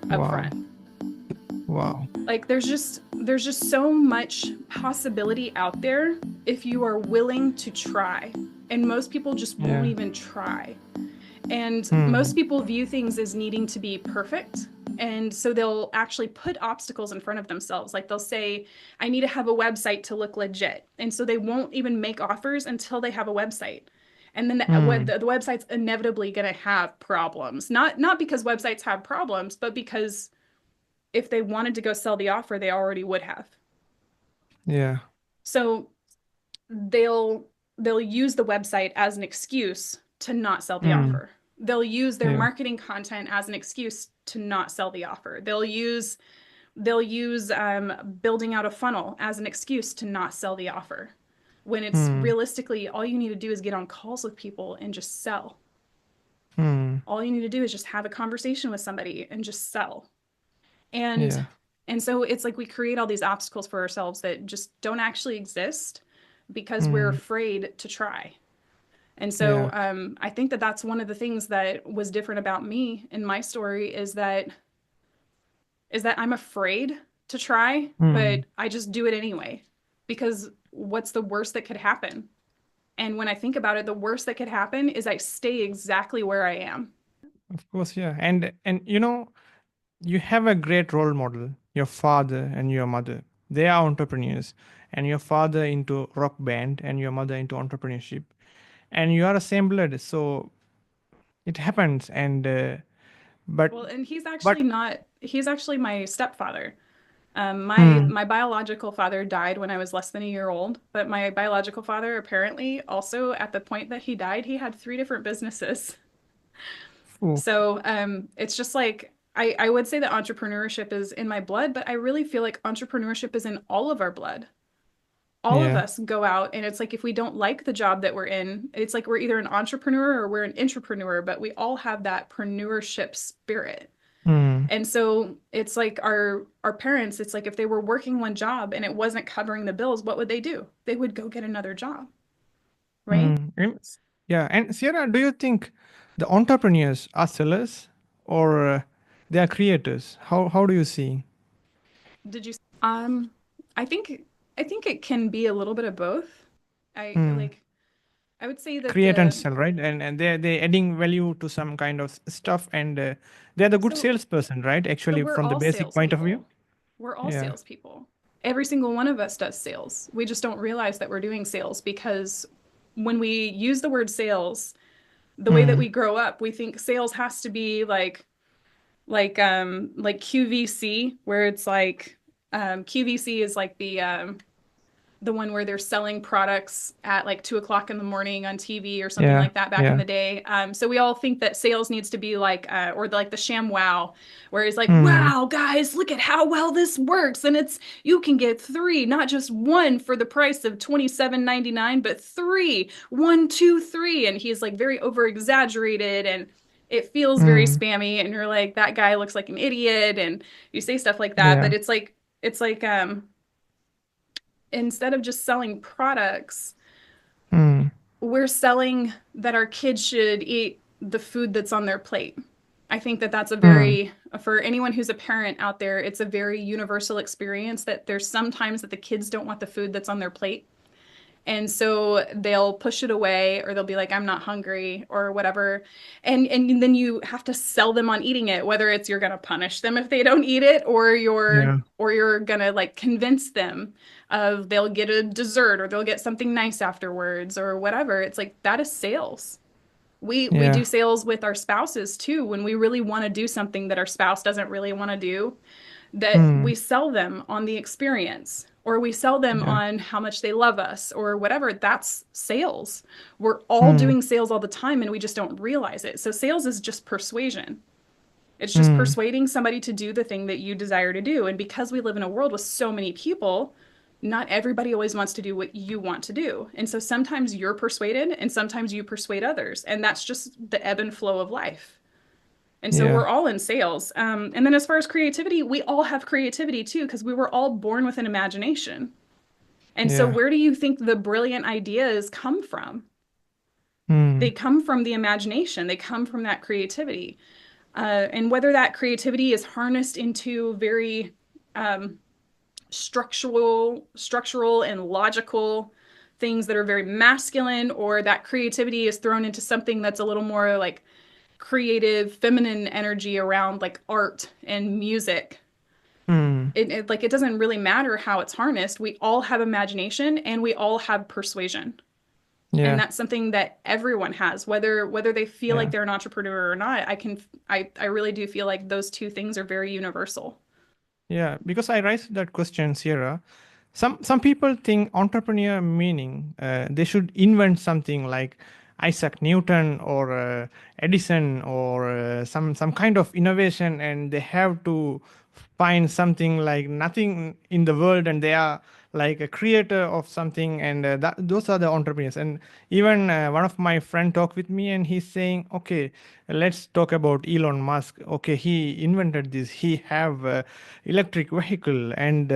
Wow. upfront. Wow. Like there's just so much possibility out there if you are willing to try. And most people just won't Yeah. even try. And most Mm. people view things as needing to be perfect. And so they'll actually put obstacles in front of themselves. Like they'll say, "I need to have a website to look legit." And so they won't even make offers until they have a website. And then Mm. the website's inevitably going to have problems. Not because websites have problems, but because if they wanted to go sell the offer, they already would have. Yeah. So they'll they'll use the website as an excuse to not sell the Mm. offer. They'll use their Yeah. marketing content as an excuse to not sell the offer. They'll use building out a funnel as an excuse to not sell the offer. When it's Mm. realistically all you need to do is get on calls with people and just sell. Mm. All you need to do is just have a conversation with somebody and just sell. And Yeah. and so it's like we create all these obstacles for ourselves that just don't actually exist because we're Mm. afraid to try. And so Yeah. I think that that's one of the things that was different about me in my story is that I'm afraid to try, but Mm. I just do it anyway. Because what's the worst that could happen? And when I think about it, the worst that could happen is I stay exactly where I am. Of course, yeah. And you have a great role model, your father and your mother. They are entrepreneurs, and your father into rock band and your mother into entrepreneurship. And you are a same blood, so it happens. And but Well, and he's but actually not, he's actually my stepfather. My hmm, my biological father died when I was less than a year old, but my biological father apparently also at the point that he died, he had three different businesses. oh, So it's just like I would say that entrepreneurship is in my blood, but I really feel like entrepreneurship is in all of our blood. All of yeah. us go out and it's like if we don't like the job that we're in, it's like we're either an entrepreneur or we're an intrapreneur, but we all have that preneurship spirit. Hmm, And so it's like our parents, it's like if they were working one job and it wasn't covering the bills, what would they do? They would go get another job, right? hmm. Yeah. And Sierra, do you think the entrepreneurs are sellers or they are creators? How do you see? Did you um I think I think it can be a little bit of both. I Hmm. like I would say that Create and the sell, right? And they adding value to some kind of stuff, and they're the good so salesperson, right? so Actually, we're from the all basic point of view. salespeople. We're all Yeah. salespeople. Every single one of us does sales. We just don't realize that we're doing sales because when we use the word sales, the way that Hmm. we grow up, we think sales has to be like QVC, where it's like QVC is like the one where they're selling products at like 2 o'clock in the morning on TV or something Yeah. like that back in Yeah. the day. So we all think that sales needs to be like, or like the sham wow, where he's like, Hmm. "Wow, guys, look at how well this works, and it's you can get three, not just one for the price of 27.99, but three, one, two, three." And he's like very over exaggerated and. It feels very Hmm. spammy, and you're like, that guy looks like an idiot, and you say stuff like that. Yeah. But it's like instead of just selling products, Hmm. we're selling that our kids should eat the food that's on their plate. I think that that's a Hmm. very, for anyone who's a parent out there, it's a very universal experience that there's sometimes that the kids don't want the food that's on their plate. And so they'll push it away or they'll be like, I'm not hungry or whatever. And then you have to sell them on eating it, whether it's you're gonna punish them if they don't eat it, Yeah. or you're gonna like convince them of they'll get a dessert or they'll get something nice afterwards or whatever. It's like that is sales. We do Yeah. sales with our spouses too when we really want to do something that our spouse doesn't really want to do, that Hmm. we sell them on the experience or we sell them Yeah. on how much they love us or whatever. That's sales. We're all Hmm. doing sales all the time and we just don't realize it. So sales is just persuasion. It's just Hmm. persuading somebody to do the thing that you desire to do. And because we live in a world with so many people, not everybody always wants to do what you want to do. And so sometimes you're persuaded and sometimes you persuade others. And that's just the ebb and flow of life. And so Yeah. we're all in sales. And then as far as creativity, we all have creativity too, because we were all born with an imagination. And so Yeah. where do you think the brilliant ideas come from? They Hmm. come from the imagination, they come from that creativity. And whether that creativity is harnessed into very um, structural and logical things that are very masculine, or that creativity is thrown into something that's a little more like creative, feminine energy around like art and music. Hmm. Like it doesn't really matter how it's harnessed. We all have imagination and we all have persuasion. And Yeah. that's something that everyone has, whether they feel like Yeah. they're an entrepreneur or not. I really do feel like those two things are very universal. Yeah. Because I raised that question, Sierra. Some people think entrepreneur meaning they should invent something like Isaac Newton or Edison or some kind of innovation, and they have to find something like nothing in the world, and they are like a creator of something, and those are the entrepreneurs. And even one of my friend talked with me, and he's saying, okay, let's talk about Elon Musk. Okay, he invented this. He have electric vehicle and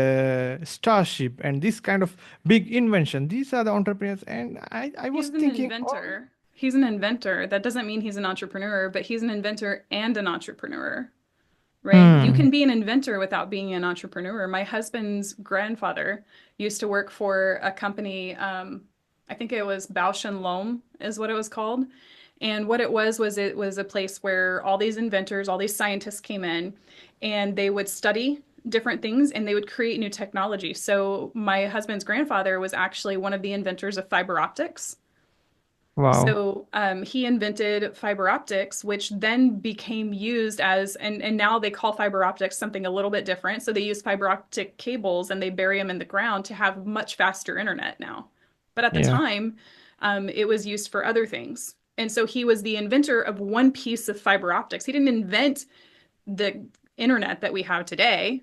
starship and this kind of big invention. These are the entrepreneurs, and I was He's an thinking, oh. inventor. He's an inventor. That doesn't mean he's an entrepreneur, but he's an inventor and an entrepreneur, right? You Hmm. can be an inventor without being an entrepreneur. My husband's grandfather used to work for a company, I think it was Bausch and Lomb is what it was called. And what it was a place where all these inventors, all these scientists came in and they would study different things and they would create new technology. So my husband's grandfather was actually one of the inventors of fiber optics. Wow. So he invented fiber optics, which then became used as, and now they call fiber optics something a little bit different. So they use fiber optic cables and they bury them in the ground to have much faster internet now. But at the Yeah. time, it was used for other things. And so he was the inventor of one piece of fiber optics. He didn't invent the internet that we have today,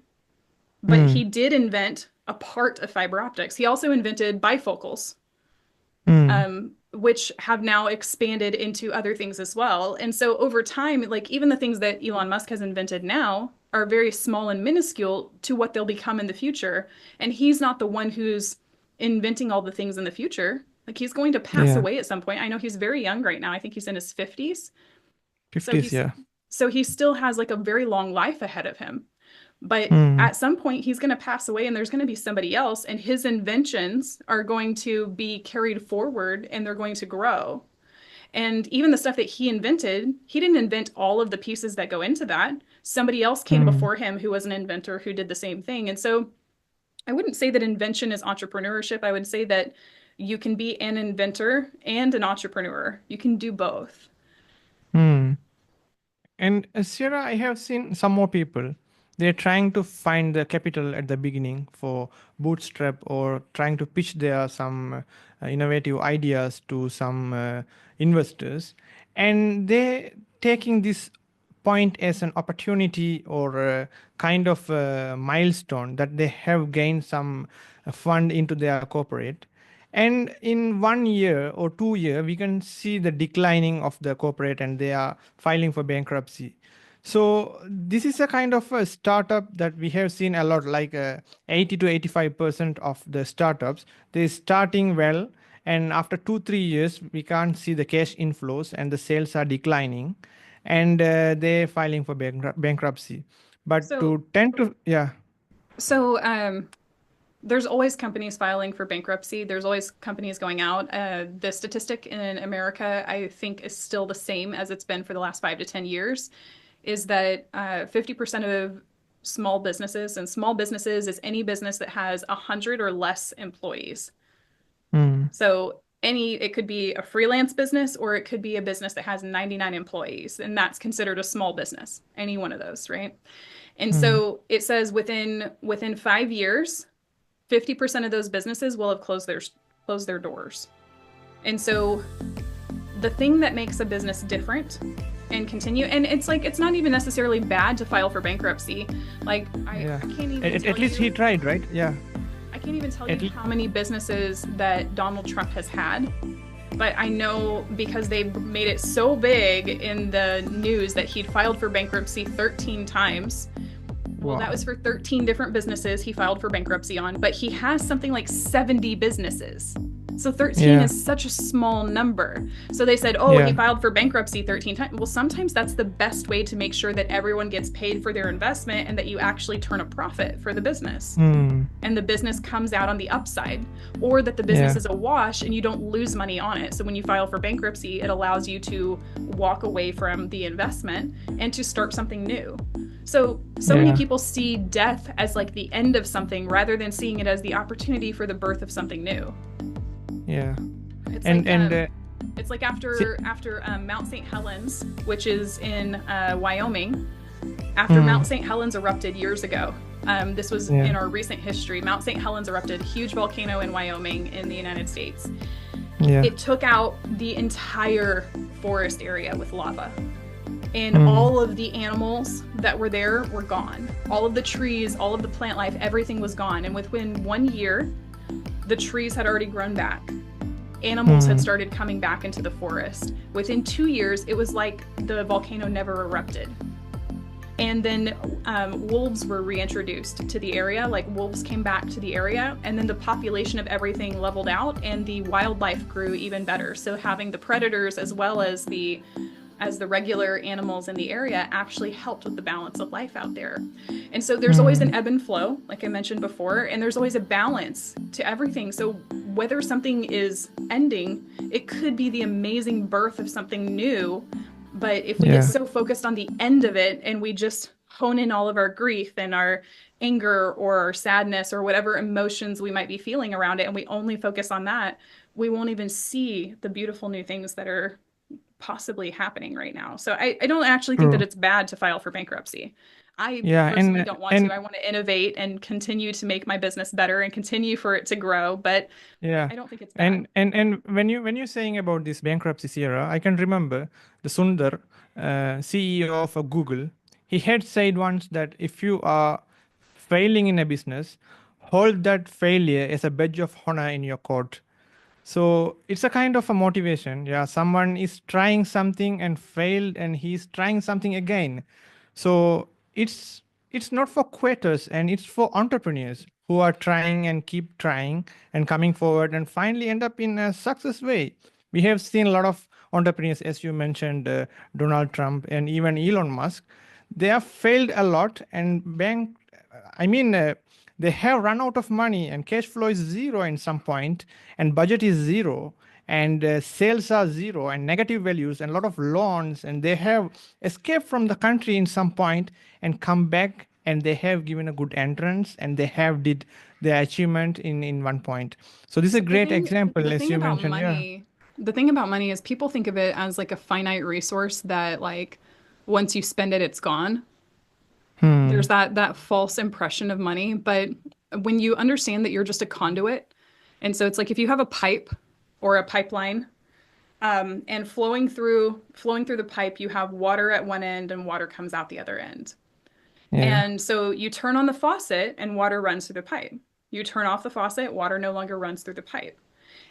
but he Hmm. did invent a part of fiber optics. He also invented bifocals, Hmm. which have now expanded into other things as well. And so over time, like even the things that Elon Musk has invented now are very small and minuscule to what they'll become in the future. And he's not the one who's inventing all the things in the future. Like he's going to pass Yeah. away at some point. I know he's very young right now. I think he's in his 50s. So 50s. he's Yeah. so he still has like a very long life ahead of him. But Hmm. at some point, he's going to pass away and there's going to be somebody else, and his inventions are going to be carried forward and they're going to grow. And even the stuff that he invented, he didn't invent all of the pieces that go into that. Somebody else came Hmm. before him who was an inventor who did the same thing. And so I wouldn't say that invention is entrepreneurship. I would say that you can be an inventor and an entrepreneur. You can do both. Hmm. And Sierra, I have seen some more people. They're trying to find the capital at the beginning for bootstrap or trying to pitch their some innovative ideas to some investors, and they taking this point as an opportunity or a kind of a milestone that they have gained some fund into their corporate, and in 1 year or 2 year we can see the declining of the corporate and they are filing for bankruptcy. So this is a kind of a startup that we have seen a lot, like 80 to 85% of the startups they starting well, and after 2 3 years we can't see the cash inflows and the sales are declining, and they're filing for bankruptcy. But So, to tend to, yeah. so there's always companies filing for bankruptcy. There's always companies going out. The statistic in America, I think, is still the same as it's been for the last 5 to 10 years, is that 50% of small businesses, and small businesses is any business that has 100 or less employees. Mm, So it could be a freelance business or it could be a business that has 99 employees, and that's considered a small business, any one of those, right? And mm, so it says within 5 years, 50% of those businesses will have closed their doors. And so the thing that makes a business different and continue, and it's like it's not even necessarily bad to file for bankruptcy. Like yeah. I can't even At tell least he you tried, right? Yeah. I can't even tell At you least. how many businesses that Donald Trump has had, but I know because they made it so big in the news that he'd filed for bankruptcy 13 times. Well, that Wow. was for 13 different businesses he filed for bankruptcy on, but he has something like 70 businesses. So 13 Yeah. is such a small number. So they said, oh, he Yeah. filed for bankruptcy 13 times. Well, sometimes that's the best way to make sure that everyone gets paid for their investment and that you actually turn a profit for the business Mm, and the business comes out on the upside, or that the business yeah. is a wash and you don't lose money on it. So when you file for bankruptcy, it allows you to walk away from the investment and to start something new. So many Yeah. people see death as like the end of something rather than seeing it as the opportunity for the birth of something new. Yeah. It's And like and it's like see, after Mount St. Helens, which is in Wyoming. After mm, Mount St. Helens erupted years ago, this was yeah. in our recent history. Mount St. Helens erupted, huge volcano in Wyoming in the United States. Yeah. It took out the entire forest area with lava. And Mm, all of the animals that were there were gone. All of the trees, all of the plant life, everything was gone. And within 1 year, the trees had already grown back. Animals had mm, started coming back into the forest. Within 2 years, it was like the volcano never erupted. And then wolves were reintroduced to the area. Like wolves came back to the area, and then the population of everything leveled out, and the wildlife grew even better. So having the predators as well as the regular animals in the area actually helped with the balance of life out there. And so there's always mm, an ebb and flow, like I mentioned before, and there's always a balance to everything. So whether something is ending, it could be the amazing birth of something new. But if we get yeah. so focused on the end of it and we just hone in all of our grief and our anger or our sadness or whatever emotions we might be feeling around it, and we only focus on that, we won't even see the beautiful new things that are possibly happening right now. So I don't actually think that True. it's bad to file for bankruptcy. I Yeah. personally don't want to. I want to innovate and continue to make my business better and continue for it to grow, but Yeah. I don't think it's bad. And when you're saying about this bankruptcy Sierra, I can remember the Sundar, CEO of Google. He had said once that if you are failing in a business, hold that failure as a badge of honor in your court. So it's a kind of a motivation. Yeah, someone is trying something and failed, and he's trying something again. So it's not for quitters, and it's for entrepreneurs who are trying and keep trying and coming forward and finally end up in a success way. We have seen a lot of entrepreneurs, as you mentioned, Donald Trump and even Elon Musk. They have failed a lot and bank. I mean. They have run out of money and cash flow is zero in some point and budget is zero and sales are zero and negative values and a lot of loans and they have escaped from the country in some point and come back and they have given a good entrance and they have did their achievement in one point. So this is a But the great thing example the as thing you about mentioned. Yeah. money, the thing about money is people think of it as like a finite resource that like once you spend it, it's gone. There's Hmm. that false impression of money, but when you understand that you're just a conduit, and so it's like if you have a pipe or a pipeline, and flowing through the pipe, you have water at one end and water comes out the other end. Yeah. And so you turn on the faucet and water runs through the pipe. You turn off the faucet, water no longer runs through the pipe.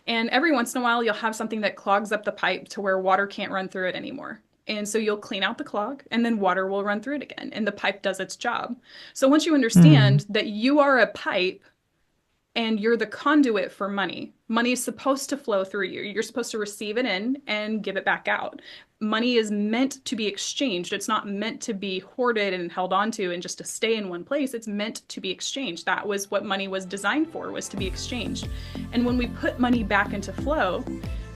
And every once in a while, you'll have something that clogs up the pipe to where water can't run through it anymore. And so you'll clean out the clog and then water will run through it again and the pipe does its job. So once you Hmm. understand that you are a pipe and you're the conduit for money. Money is supposed to flow through you. You're supposed to receive it in and give it back out. Money is meant to be exchanged. It's not meant to be hoarded and held onto and just to stay in one place. It's meant to be exchanged. That was what money was designed for, was to be exchanged. And when we put money back into flow,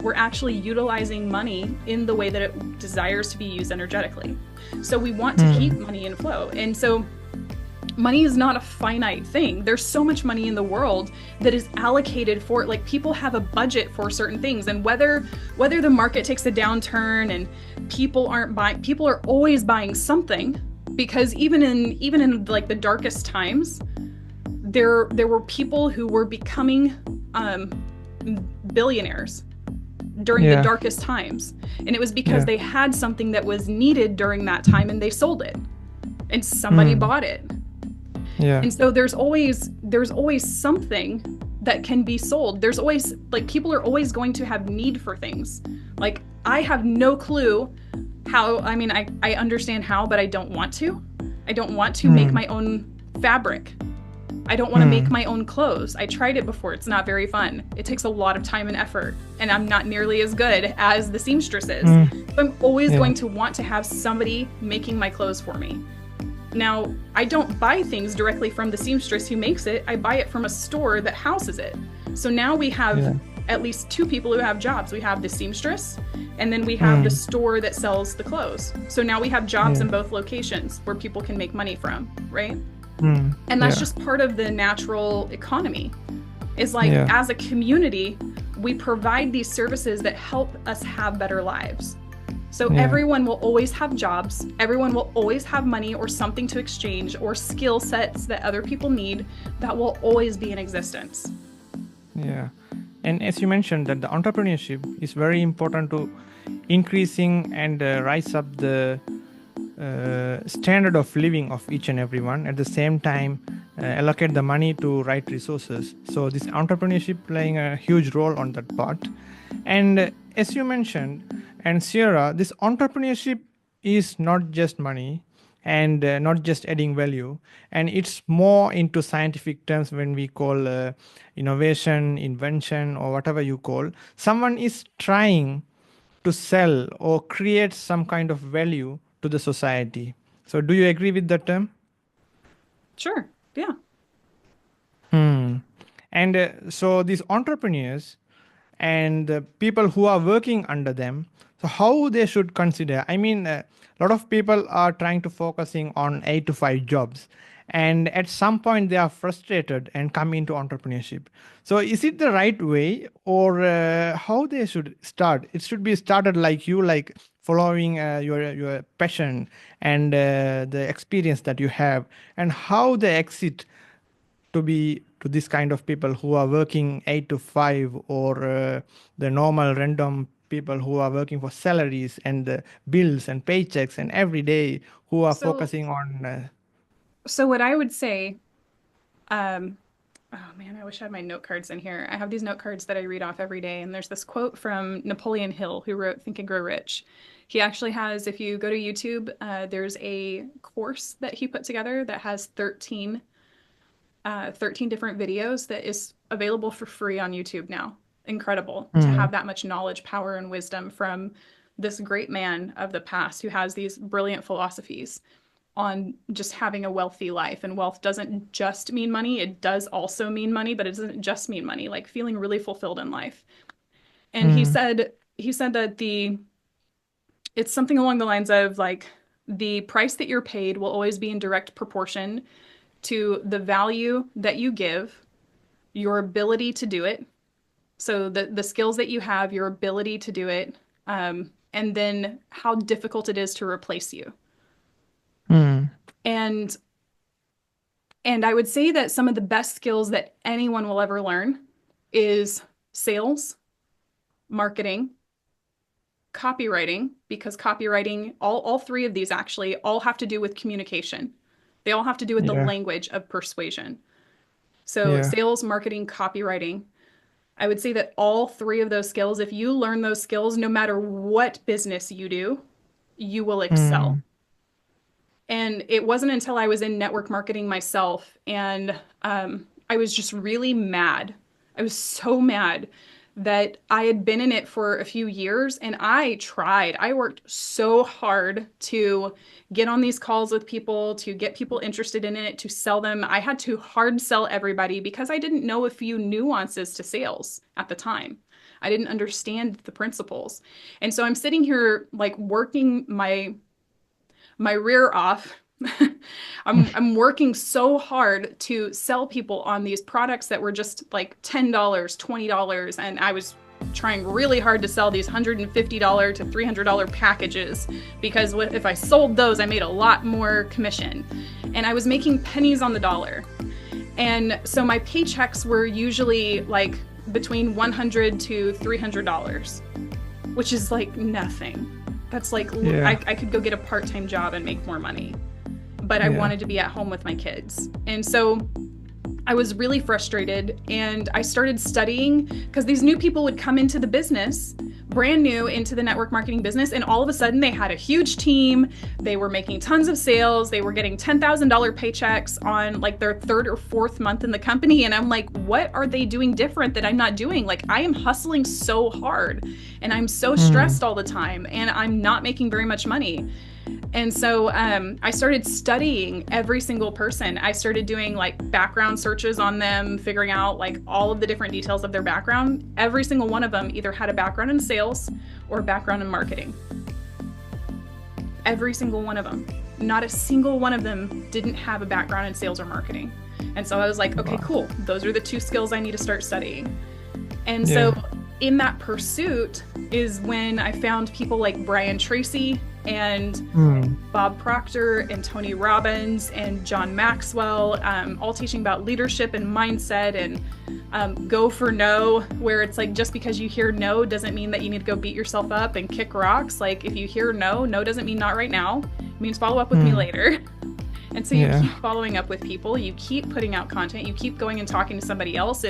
we're actually utilizing money in the way that it desires to be used energetically. So we want to keep money in flow. And so money is not a finite thing. There's so much money in the world that is allocated for it. Like, people have a budget for certain things, and whether the market takes a downturn and people aren't buying, people are always buying something, because even in like the darkest times, there were people who were becoming billionaires during the darkest times, and it was because they had something that was needed during that time and they sold it and somebody bought it. And so there's always something that can be sold. There's always, like, people are always going to have need for things. Like, I have no clue how, I mean, I understand how, but I don't want to. I don't want to make my own fabric. I don't want to make my own clothes. I tried it before. It's not very fun. It takes a lot of time and effort, and I'm not nearly as good as the seamstresses. So I'm always going to want to have somebody making my clothes for me. Now, I don't buy things directly from the seamstress who makes it. I buy it from a store that houses it. So now we have at least two people who have jobs. We have the seamstress, and then we have the store that sells the clothes. So now we have jobs in both locations where people can make money from, right? And that's just part of the natural economy. Is like, as a community, we provide these services that help us have better lives. So everyone will always have jobs. Everyone will always have money or something to exchange, or skill sets that other people need, that will always be in existence. Yeah. And as you mentioned, that the entrepreneurship is very important to increasing and rise up the standard of living of each and everyone. At the same time, allocate the money to right resources. So this entrepreneurship playing a huge role on that part. And as you mentioned, and Cierra, this entrepreneurship is not just money and not just adding value, and it's more into scientific terms when we call innovation, invention, or whatever you call. Someone is trying to sell or create some kind of value to the society. So do you agree with that term? Sure. Yeah. And so these entrepreneurs and the people who are working under them, so how they should consider, I mean, a lot of people are trying to focusing on 8 to 5 jobs, and at some point they are frustrated and come into entrepreneurship. So is it the right way, or how they should start? It should be started like you, like following your passion and the experience that you have, and how they exit to be to this kind of people who are working 8 to 5, or the normal random people who are working for salaries and bills and paychecks and every day, who are So, focusing on so what I would say, oh man, I wish I had my note cards in here. I have these note cards that I read off every day, and there's this quote from Napoleon Hill, who wrote Think and Grow Rich. He actually has, if you go to YouTube, there's a course that he put together that has 13 different videos that is available for free on YouTube now. Incredible to have that much knowledge, power, and wisdom from this great man of the past who has these brilliant philosophies on just having a wealthy life. And wealth doesn't just mean money. It does also mean money, but it doesn't just mean money, like feeling really fulfilled in life. And he said that it's something along the lines of, like, the price that you're paid will always be in direct proportion to the value that you give, your ability to do it. So the skills that you have, your ability to do it, and then how difficult it is to replace you. And I would say that some of the best skills that anyone will ever learn is sales, marketing, copywriting, because copywriting, all three of these actually all have to do with communication. They all have to do with the language of persuasion. So sales, marketing, copywriting. I would say that all three of those skills, if you learn those skills, no matter what business you do, you will excel. And it wasn't until I was in network marketing myself, and I was just really mad. I was so mad that I had been in it for a few years and I tried. I worked so hard to get on these calls with people, to get people interested in it, to sell them. I had to hard sell everybody because I didn't know a few nuances to sales at the time. I didn't understand the principles. And so I'm sitting here like working my rear off. I'm working so hard to sell people on these products that were just like $10, $20, and I was trying really hard to sell these $150 to $300 packages because if I sold those, I made a lot more commission. And I was making pennies on the dollar. And so my paychecks were usually like between $100 to $300, which is like nothing. That's like, I could go get a part-time job and make more money, but I wanted to be at home with my kids. And so I was really frustrated and I started studying because these new people would come into the business, brand new into the network marketing business. And all of a sudden they had a huge team. They were making tons of sales. They were getting $10,000 paychecks on like their third or fourth month in the company. And I'm like, what are they doing different that I'm not doing? Like I am hustling so hard and I'm so stressed all the time and I'm not making very much money. And so I started studying every single person. I started doing like background searches on them, figuring out like all of the different details of their background. Every single one of them either had a background in sales or a background in marketing. Every single one of them. Not a single one of them didn't have a background in sales or marketing. And so I was like, okay, cool. Those are the two skills I need to start studying. And so in that pursuit is when I found people like Brian Tracy and Bob Proctor and Tony Robbins and John Maxwell, all teaching about leadership and mindset and go for no, where it's like just because you hear no doesn't mean that you need to go beat yourself up and kick rocks. Like if you hear no, no doesn't mean not right now. It means follow up with me later. And so you keep following up with people, you keep putting out content, you keep going and talking to somebody else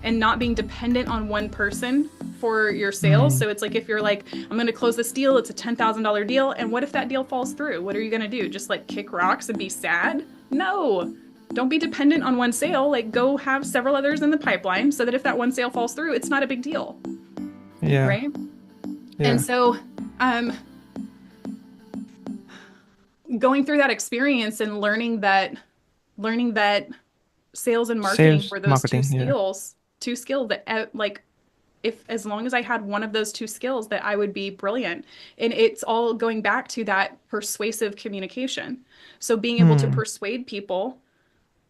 and not being dependent on one person for your sales. So it's like if you're like, I'm going to close this deal, it's a $10,000 deal. And what if that deal falls through? What are you going to do? Just like kick rocks and be sad? No, don't be dependent on one sale. Like go have several others in the pipeline so that if that one sale falls through, it's not a big deal. Right. And so, going through that experience and learning that sales and marketing were those two skills that like, if as long as I had one of those two skills that I would be brilliant. And it's all going back to that persuasive communication. So being able to persuade people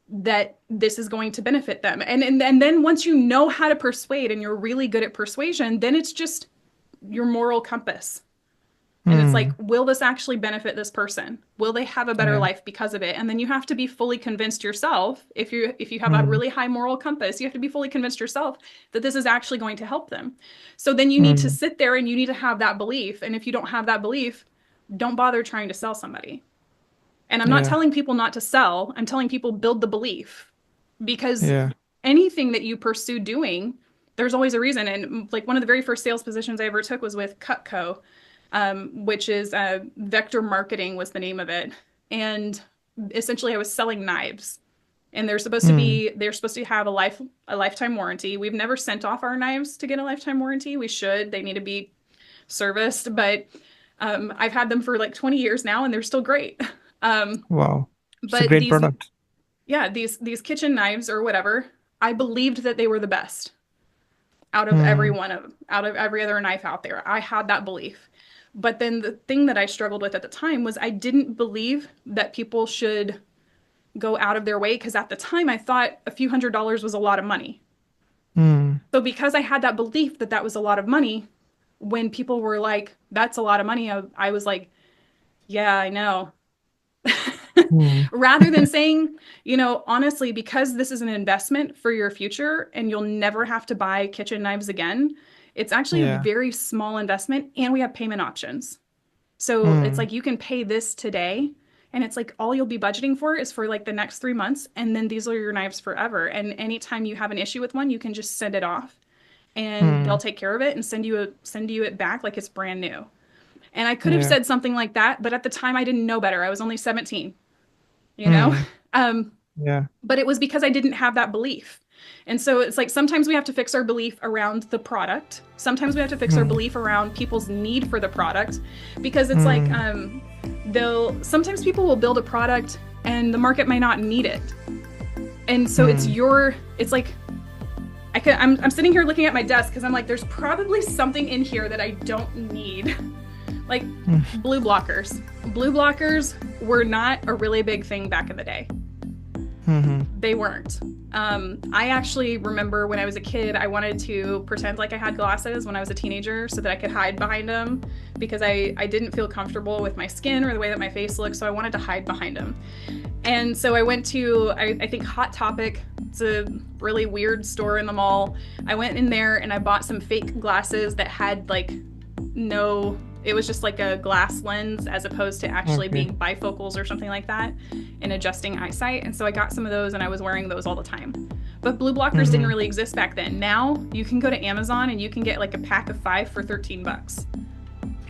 that this is going to benefit them. And then once you know how to persuade and you're really good at persuasion, then it's just your moral compass. And it's like, will this actually benefit this person? Will they have a better life because of it? And then you have to be fully convinced yourself. If you have a really high moral compass, you have to be fully convinced yourself that this is actually going to help them. So then you need to sit there and you need to have that belief. And if you don't have that belief, don't bother trying to sell somebody. And I'm not telling people not to sell. I'm telling people build the belief, because anything that you pursue doing, there's always a reason. And like one of the very first sales positions I ever took was with Cutco. Which is Vector Marketing was the name of it. And essentially I was selling knives, and they're supposed to have a lifetime warranty. We've never sent off our knives to get a lifetime warranty. We should. They need to be serviced, but I've had them for like 20 years now and they're still great. Wow. It's but a great product. Yeah, these kitchen knives or whatever, I believed that they were the best out of every other knife out there. I had that belief. But then the thing that I struggled with at the time was I didn't believe that people should go out of their way, because at the time I thought a few $100s was a lot of money. So because I had that belief that that was a lot of money, when people were like, that's a lot of money, I was like, yeah, I know. Rather than saying, honestly, because this is an investment for your future and you'll never have to buy kitchen knives again, it's actually a very small investment, and we have payment options. So it's like you can pay this today, and it's like all you'll be budgeting for is for like the next 3 months, and then these are your knives forever. And anytime you have an issue with one, you can just send it off, and they'll take care of it and send you it back like it's brand new. And I could have said something like that, but at the time I didn't know better. I was only 17, Yeah. But it was because I didn't have that belief. And so it's like sometimes we have to fix our belief around the product. Sometimes we have to fix our Mm. belief around people's need for the product because it's like Mm. they'll sometimes people will build a product and the market might not need it. And so Mm. it's like I'm sitting here looking at my desk because I'm like, there's probably something in here that I don't need. Like Mm. blue blockers. Blue blockers were not a really big thing back in the day. Mhm. They weren't. I actually remember when I was a kid, I wanted to pretend like I had glasses when I was a teenager so that I could hide behind them because I didn't feel comfortable with my skin or the way that my face looked, so I wanted to hide behind them. And so I went to, I think, Hot Topic. It's a really weird store in the mall. I went in there and I bought some fake glasses that had like no, it was just like a glass lens as opposed to actually Okay. being bifocals or something like that and adjusting eyesight. And so I got some of those and I was wearing those all the time. But blue blockers didn't Mhm. really exist back then. Now you can go to Amazon and you can get like a pack of 5 for $13.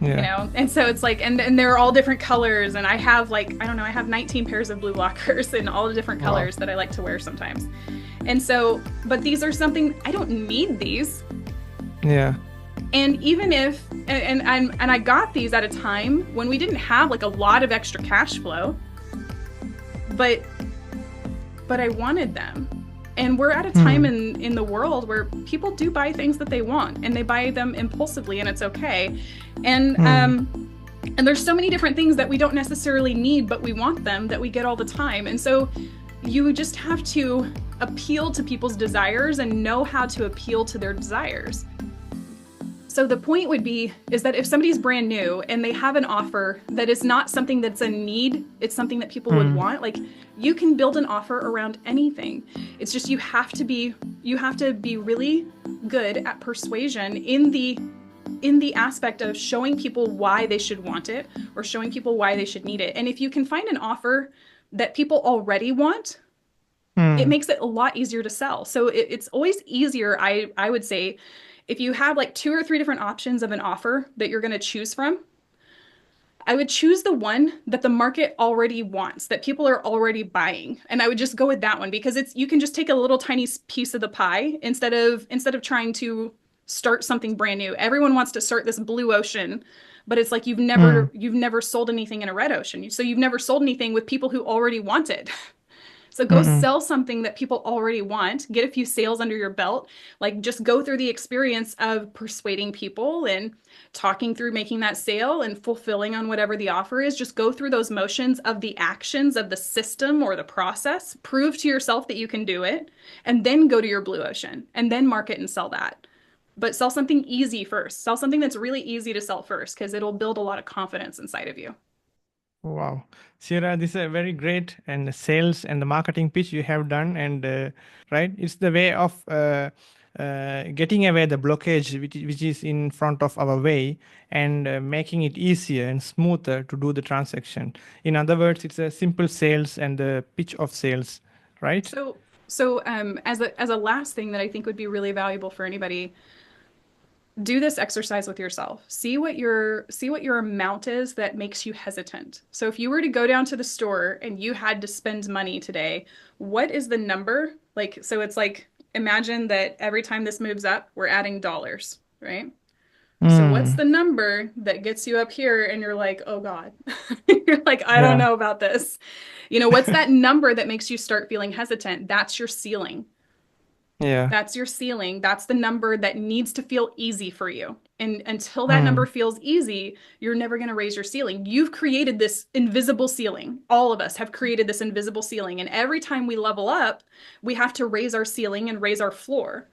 You Yeah. know, and so it's like, and they're all different colors, and I have like, I don't know, I have 19 pairs of blue blockers in all the different Wow. colors that I like to wear sometimes. And so, but these are something I don't need these. Yeah. And even if and I got these at a time when we didn't have like a lot of extra cash flow, but I wanted them. And we're at a time Mm. in the world where people do buy things that they want and they buy them impulsively and it's okay. And Mm. and there's so many different things that we don't necessarily need but we want them that we get all the time. And so you just have to appeal to people's desires and know how to appeal to their desires. So the point would be is that if somebody's brand new and they have an offer that is not something that's a need, it's something that people would Mm. want, like you can build an offer around anything. It's just you have to be really good at persuasion in the aspect of showing people why they should want it or showing people why they should need it. And if you can find an offer that people already want, it Mm. makes it a lot easier to sell. So it's always easier, I would say, if you have like 2 or 3 different options of an offer that you're going to choose from, I would choose the one that the market already wants, that people are already buying. And I would just go with that one because it's you can just take a little tiny piece of the pie instead of trying to start something brand new. Everyone wants to start this blue ocean, but it's like Mm. you've never sold anything in a red ocean. So you've never sold anything with people who already want it. So go Mm. sell something that people already want, get a few sales under your belt, like just go through the experience of persuading people and talking through making that sale and fulfilling on whatever the offer is. Just go through those motions of the actions of the system or the process, prove to yourself that you can do it, and then go to your blue ocean and then market and sell that. But sell something easy first. Sell something that's really easy to sell first because it'll build a lot of confidence inside of you. Wow. Sierra, this is a very great and the sales and the marketing pitch you have done, and right, it's the way of getting away the blockage which is in front of our way, and making it easier and smoother to do the transaction. In other words, it's a simple sales and the pitch of sales, right? So as a last thing that I think would be really valuable for anybody, do this exercise with yourself. See what your amount is that makes you hesitant. So if you were to go down to the store and you had to spend money today, what is the number? Like so it's like imagine that every time this moves up, we're adding dollars, right? So what's Mm. the number that gets you up here and you're like, "Oh God." You're like, "I don't Yeah. know about this." You know, what's that number that makes you start feeling hesitant? That's your ceiling. Yeah. That's your ceiling. That's the number that needs to feel easy for you. And until that number Mm. feels easy, you're never going to raise your ceiling. You've created this invisible ceiling. All of us have created this invisible ceiling. And every time we level up, we have to raise our ceiling and raise our floor,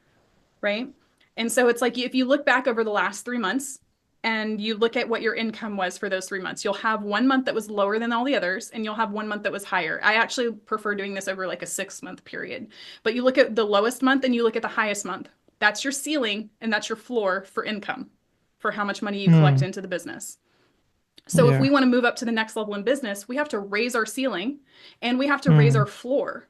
right? And so it's like if you look back over the last 3 months and you look at what your income was for those 3 months, you'll have 1 month that was lower than all the others, and you'll have 1 month that was higher. I actually prefer doing this over like a 6 month period. But you look at the lowest month and you look at the highest month. That's your ceiling and that's your floor for income, for how much money you collect Mm. into the business. So if we Yeah. want to move up to the next level in business, we have to raise our ceiling and we have to raise Mm. our floor,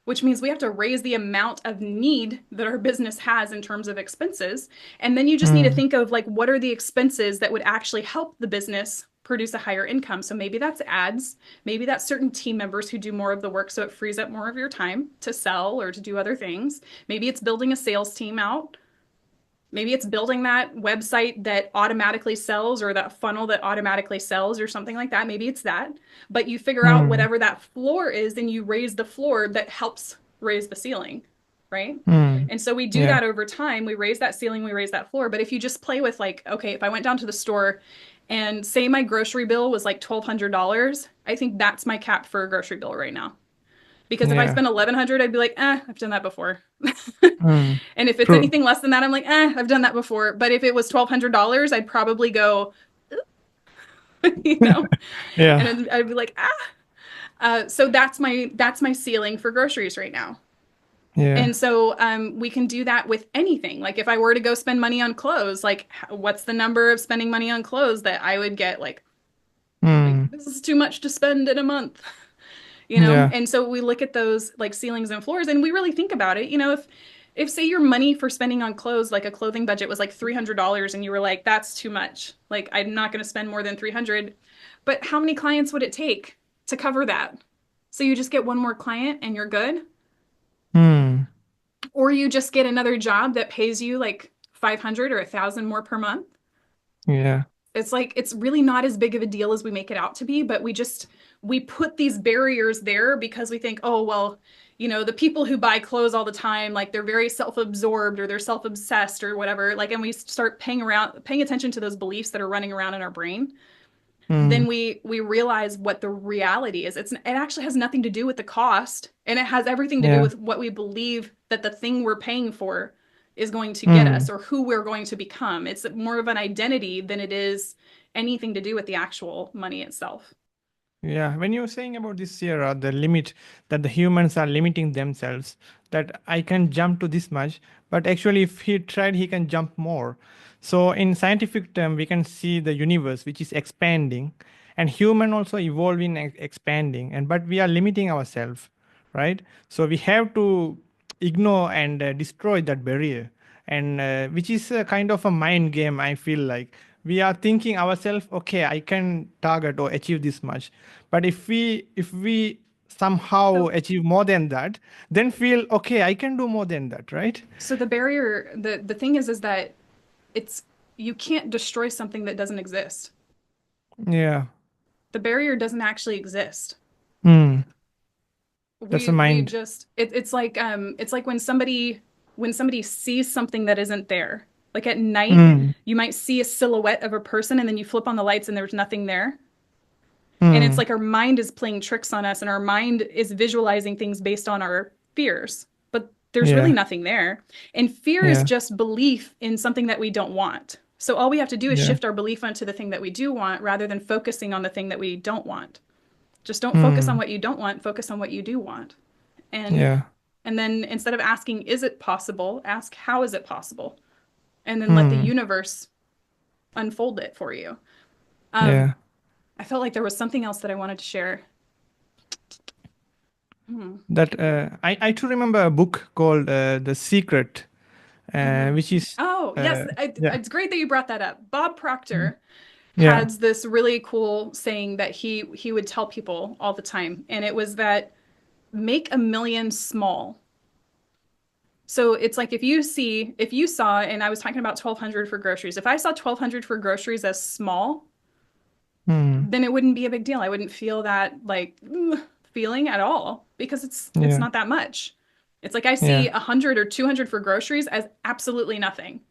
which means we have to raise the amount of need that our business has in terms of expenses. And then you just need to Mm. think of like, what are the expenses that would actually help the business produce a higher income. So maybe that's ads, maybe that's certain team members who do more of the work so it frees up more of your time to sell or to do other things. Maybe it's building a sales team out. Maybe it's building that website that automatically sells or that funnel that automatically sells or something like that. Maybe it's that. But you figure out Hmm. whatever that floor is and you raise the floor that helps raise the ceiling, right? Hmm. And so we do Yeah. that over time. We raise that ceiling, we raise that floor. But if you just play with, like, okay, if I went down to the store and say my grocery bill was like $1,200, I think that's my cap for a grocery bill right now. Because if I Yeah. spend 1,100, I'd be like, I've done that before. Hmm. And if it's True. anything less than that, I'm like, I've done that before. But if it was $1,200, I'd probably go, you know, and Yeah. I'd be like, ah. So that's my ceiling for groceries right now. Yeah. And so we can do that with anything. Like if I were to go spend money on clothes, like what's the number of spending money on clothes that I would get like Hmm. this is too much to spend in a month, you know? Yeah. And so we look at those like ceilings and floors and we really think about it. You know, if say your money for spending on clothes, like a clothing budget was like $300 and you were like, that's too much. Like I'm not going to spend more than 300. But how many clients would it take to cover that? So you just get one more client and you're good? Hmm. Or you just get another job that pays you like 500 or 1,000 more per month? Yeah. It's like it's really not as big of a deal as we make it out to be, but we put these barriers there because we think, oh, well, you know, the people who buy clothes all the time, like they're very self-absorbed or they're self-obsessed or whatever, like, and we start paying attention to those beliefs that are running around in our brain. Hmm. Then we realize what the reality is. It actually has nothing to do with the cost, and it has everything to do Yeah. with what we believe that the thing we're paying for is going to get us Hmm. or who we're going to become. It's more of an identity than it is anything to do with the actual money itself. Yeah, when you were saying about this, Sierra, the limit that the humans are limiting themselves, that I can jump to this much, but actually, if he tried, he can jump more. So, in scientific term, we can see the universe which is expanding, and human also evolving and expanding, and but we are limiting ourselves, right? So we have to ignore and destroy that barrier, and which is a kind of a mind game. I feel like we are thinking ourselves, okay, I can target or achieve this much, but if we somehow So achieve more than that, then feel okay, I can do more than that, right? so the barrier, the thing is that it's you can't destroy something that doesn't exist. Yeah. The barrier doesn't actually exist. Hmm. That's a We mind. just it's like when somebody sees something that isn't there. Like at night, Hmm. you might see a silhouette of a person and then you flip on the lights and there's nothing there. And it's Hmm. like our mind is playing tricks on us and our mind is visualizing things based on our fears. But there's really Yeah. nothing there. And fear is Yeah. just belief in something that we don't want. So all we have to do is Yeah. shift our belief onto the thing that we do want rather than focusing on the thing that we don't want. Just don't focus on Hmm. what you don't want, focus on what you do want. And Yeah. and then instead of asking is it possible, ask how is it possible? And then let the Hmm. universe unfold it for you. Um Yeah. I felt like there was something else that I wanted to share. Hmm. That I too remember a book called The Secret, Mm-hmm. which is Oh, yes, yeah. it's great that you brought that up. Bob Mm. Proctor Yeah. had this really cool saying that he would tell people all the time, and it was that make a million small. So it's like if you saw, and I was talking about 1,200 for groceries. If I saw 1,200 for groceries as small, Hmm. then it wouldn't be a big deal. I wouldn't feel that like feeling at all because it's Yeah. not that much. It's like I see Yeah. 100 or 200 for groceries as absolutely nothing.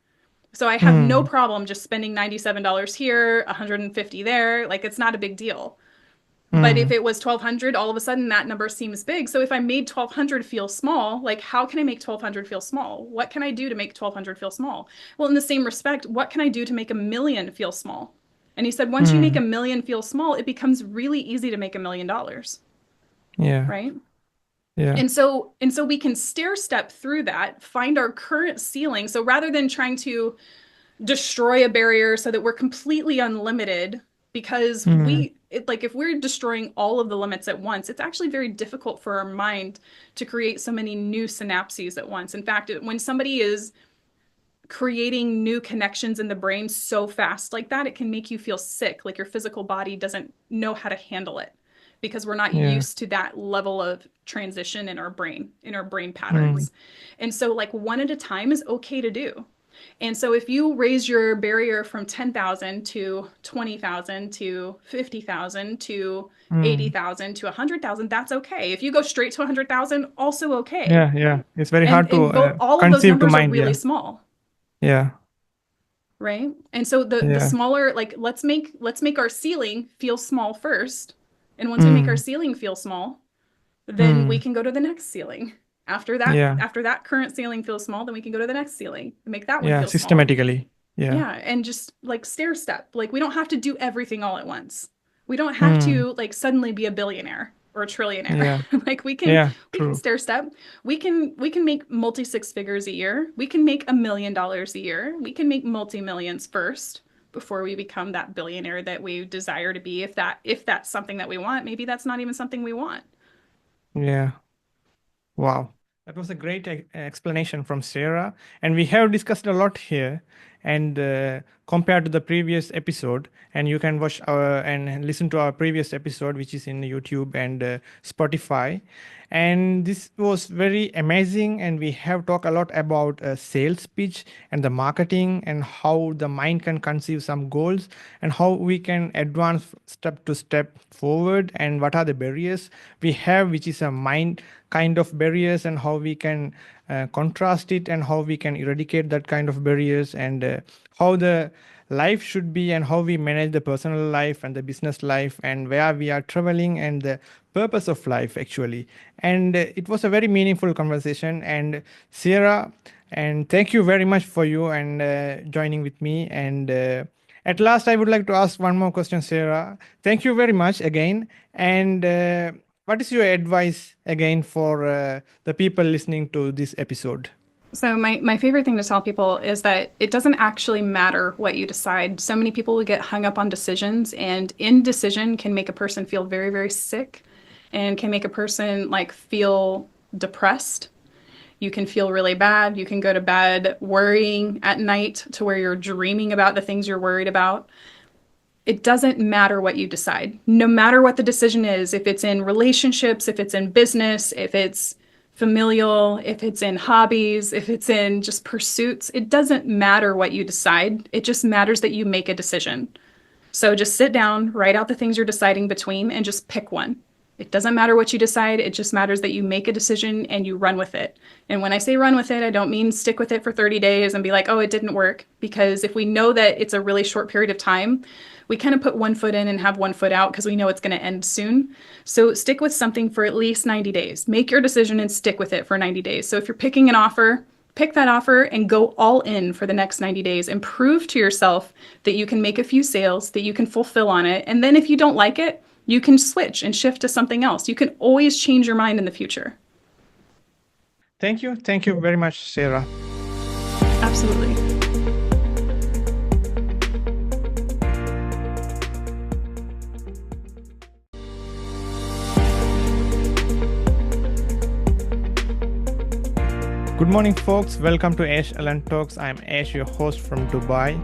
So I have no Hmm. problem just spending $97 here, 150 there. Like it's not a big deal. But if Hmm. it was 1,200, all of a sudden that number seems big. So if I made 1,200 feel small, like how can I make 1,200 feel small? What can I do to make 1,200 feel small? Well, in the same respect, what can I do to make a million feel small? And he said, once you make Hmm. a million feel small, it becomes really easy to make $1 million, Yeah. right? Yeah. And so we can stair step through that, find our current ceiling. So rather than trying to destroy a barrier so that we're completely unlimited, because Hmm. like if we're destroying all of the limits at once, it's actually very difficult for our mind to create so many new synapses at once. In fact, when somebody is creating new connections in the brain so fast like that, it can make you feel sick, like your physical body doesn't know how to handle it because we're not Yeah. used to that level of transition in our brain Mm. patterns. And so, like, one at a time is okay to do. And so if you raise your barrier from 10,000 to 20,000 to 50,000 to Mm. 80,000 to 100,000, that's okay. If you go straight to 100,000, also okay. Yeah, yeah. It's very And hard to both all of those conceive to numbers are mind. really Yeah. small, Yeah. right? And so the Yeah. smaller, like, let's make our ceiling feel small first. And once we make our Mm. ceiling feel small, then we Mm. can go to the next ceiling. Yeah. After that current ceiling feels small, then we can go to the next ceiling and make that one Yeah. feel small. Systematically. Yeah. Yeah, and just like stair step. Like, we don't have to do everything all at once. We don't have Mm. to like suddenly be a billionaire or a trillionaire. Yeah. Like, Yeah. we can True. stair step. We can make multi six figures a year. We can make $1 million a year. We can make multi millions first before we become that billionaire that we desire to be. If that's something that we want, maybe that's not even something we want. Yeah. Wow, that was a great explanation from Sarah. And we have discussed a lot here. And compared to the previous episode, and you can watch our and listen to our previous episode, which is in YouTube and Spotify. And this was very amazing. And we have talked a lot about sales pitch and the marketing and how the mind can conceive some goals and how we can advance step to step forward and what are the barriers we have, which is a mind kind of barriers, and how we can contrast it and how we can eradicate that kind of barriers, and how the life should be and how we manage the personal life and the business life and where we are traveling and the purpose of life actually. And it was a very meaningful conversation. And Sierra, and thank you very much for you and joining with me. And at last I would like to ask one more question, Sarah. Thank you very much again. And what is your advice again for the people listening to this episode? So my favorite thing to tell people is that it doesn't actually matter what you decide. So many people will get hung up on decisions, and indecision can make a person feel very, very sick and can make a person like feel depressed. You can feel really bad. You can go to bed worrying at night to where you're dreaming about the things you're worried about. It doesn't matter what you decide. No matter what the decision is, if it's in relationships, if it's in business, if it's familial, if it's in hobbies, if it's in just pursuits, it doesn't matter what you decide. It just matters that you make a decision. So just sit down, write out the things you're deciding between, and just pick one. It doesn't matter what you decide. It just matters that you make a decision and you run with it. And when I say run with it, I don't mean stick with it for 30 days and be like, oh, it didn't work. Because if we know that it's a really short period of time, we kind of put one foot in and have one foot out because we know it's going to end soon. So stick with something for at least 90 days. Make your decision and stick with it for 90 days. So if you're picking an offer, pick that offer and go all in for the next 90 days and prove to yourself that you can make a few sales, that you can fulfill on it. And then if you don't like it, you can switch and shift to something else. You can always change your mind in the future. Thank you. Thank you very much, Sarah. Absolutely. Good morning, folks. Welcome to Ash AllenTalks. I'm Ash, your host from Dubai.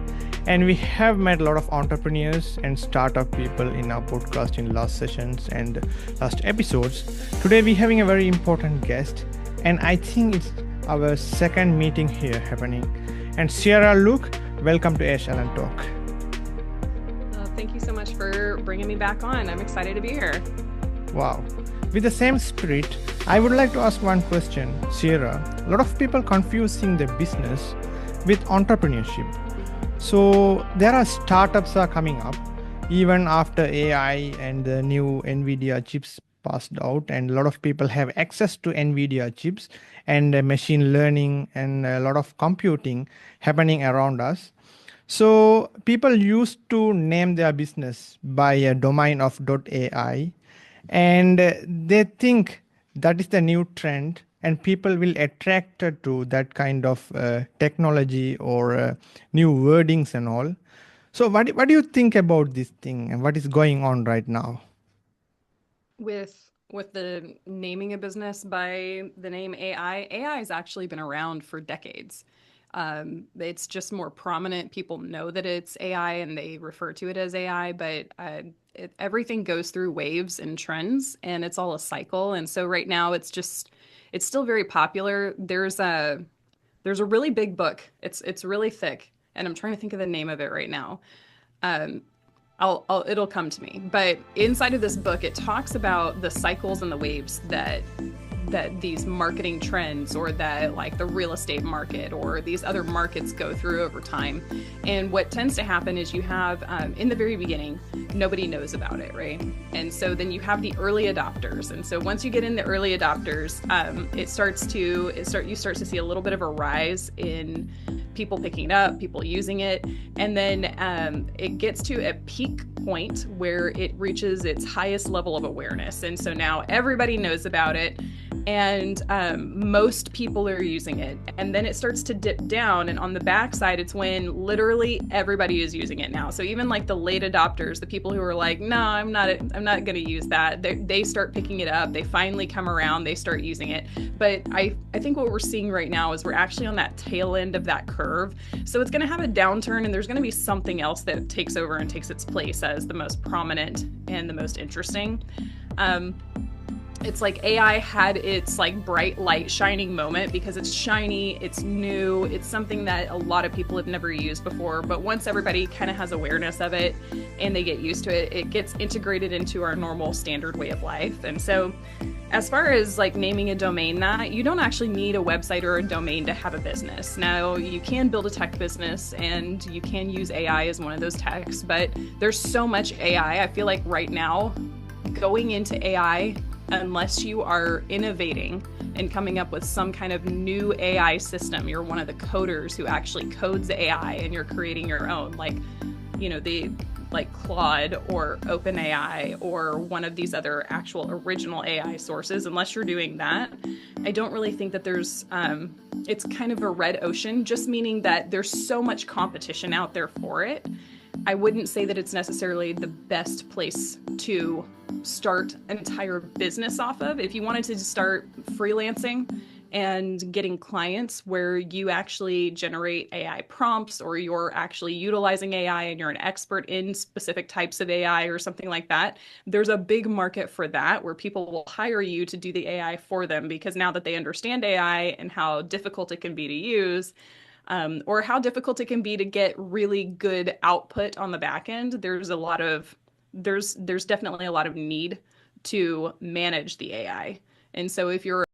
And we have met a lot of entrepreneurs and startup people in our podcast in last sessions and last episodes. Today, we're having a very important guest. And I think it's our second meeting here happening. And Cierra Lueke, welcome to Ash AllenTalk. Thank you so much for bringing me back on. I'm excited to be here. Wow. With the same spirit, I would like to ask one question, Sierra. A lot of people confusing the business with entrepreneurship. So there are startups are coming up even after AI and the new NVIDIA chips passed out, and a lot of people have access to NVIDIA chips and machine learning and a lot of computing happening around us. So people used to name their business by a domain of .ai, and they think that is the new trend and people will attracted to that kind of technology or new wordings and all. So what do you think about this thing and what is going on right now? With the naming a business by the name AI, AI has actually been around for decades. It's just more prominent. People know that it's AI and they refer to it as AI, but everything goes through waves and trends, and it's all a cycle. And so right now, it's still very popular. There's a really big book. It's really thick, and I'm trying to think of the name of it right now. Um, it'll come to me. But inside of this book, it talks about the cycles and the waves that these marketing trends, or that like the real estate market or these other markets go through over time. And what tends to happen is you have in the very beginning, nobody knows about it, right? And so then you have the early adopters. And so once you get in the early adopters, you start to see a little bit of a rise in people picking it up, people using it, and then it gets to a peak point where it reaches its highest level of awareness. And so now everybody knows about it, and most people are using it. And then it starts to dip down, and on the backside, it's when literally everybody is using it now. So even like the late adopters, the people who are like, no, I'm not going to use that, they start picking it up. They finally come around, they start using it. But I think what we're seeing right now is we're actually on that tail end of that curve. So it's going to have a downturn, and there's going to be something else that takes over and takes its place as the most prominent and the most interesting. It's like AI had its like bright light shining moment because it's shiny, it's new, it's something that a lot of people have never used before. But once everybody kind of has awareness of it and they get used to it, it gets integrated into our normal standard way of life. And so as far as like naming a domain, that you don't actually need a website or a domain to have a business. Now you can build a tech business and you can use AI as one of those techs, but there's so much AI. I feel like right now going into AI, unless you are innovating and coming up with some kind of new AI system, you're one of the coders who actually codes AI and you're creating your own, like, the like Claude or OpenAI or one of these other actual original AI sources. Unless you're doing that, I don't really think that there's, it's kind of a red ocean, just meaning that there's so much competition out there for it. I wouldn't say that it's necessarily the best place to start an entire business off of. If you wanted to start freelancing and getting clients where you actually generate AI prompts, or you're actually utilizing AI and you're an expert in specific types of AI or something like that, there's a big market for that where people will hire you to do the AI for them, because now that they understand AI and how difficult it can be to use, or how difficult it can be to get really good output on the back end, there's definitely a lot of need to manage the AI. And so if you're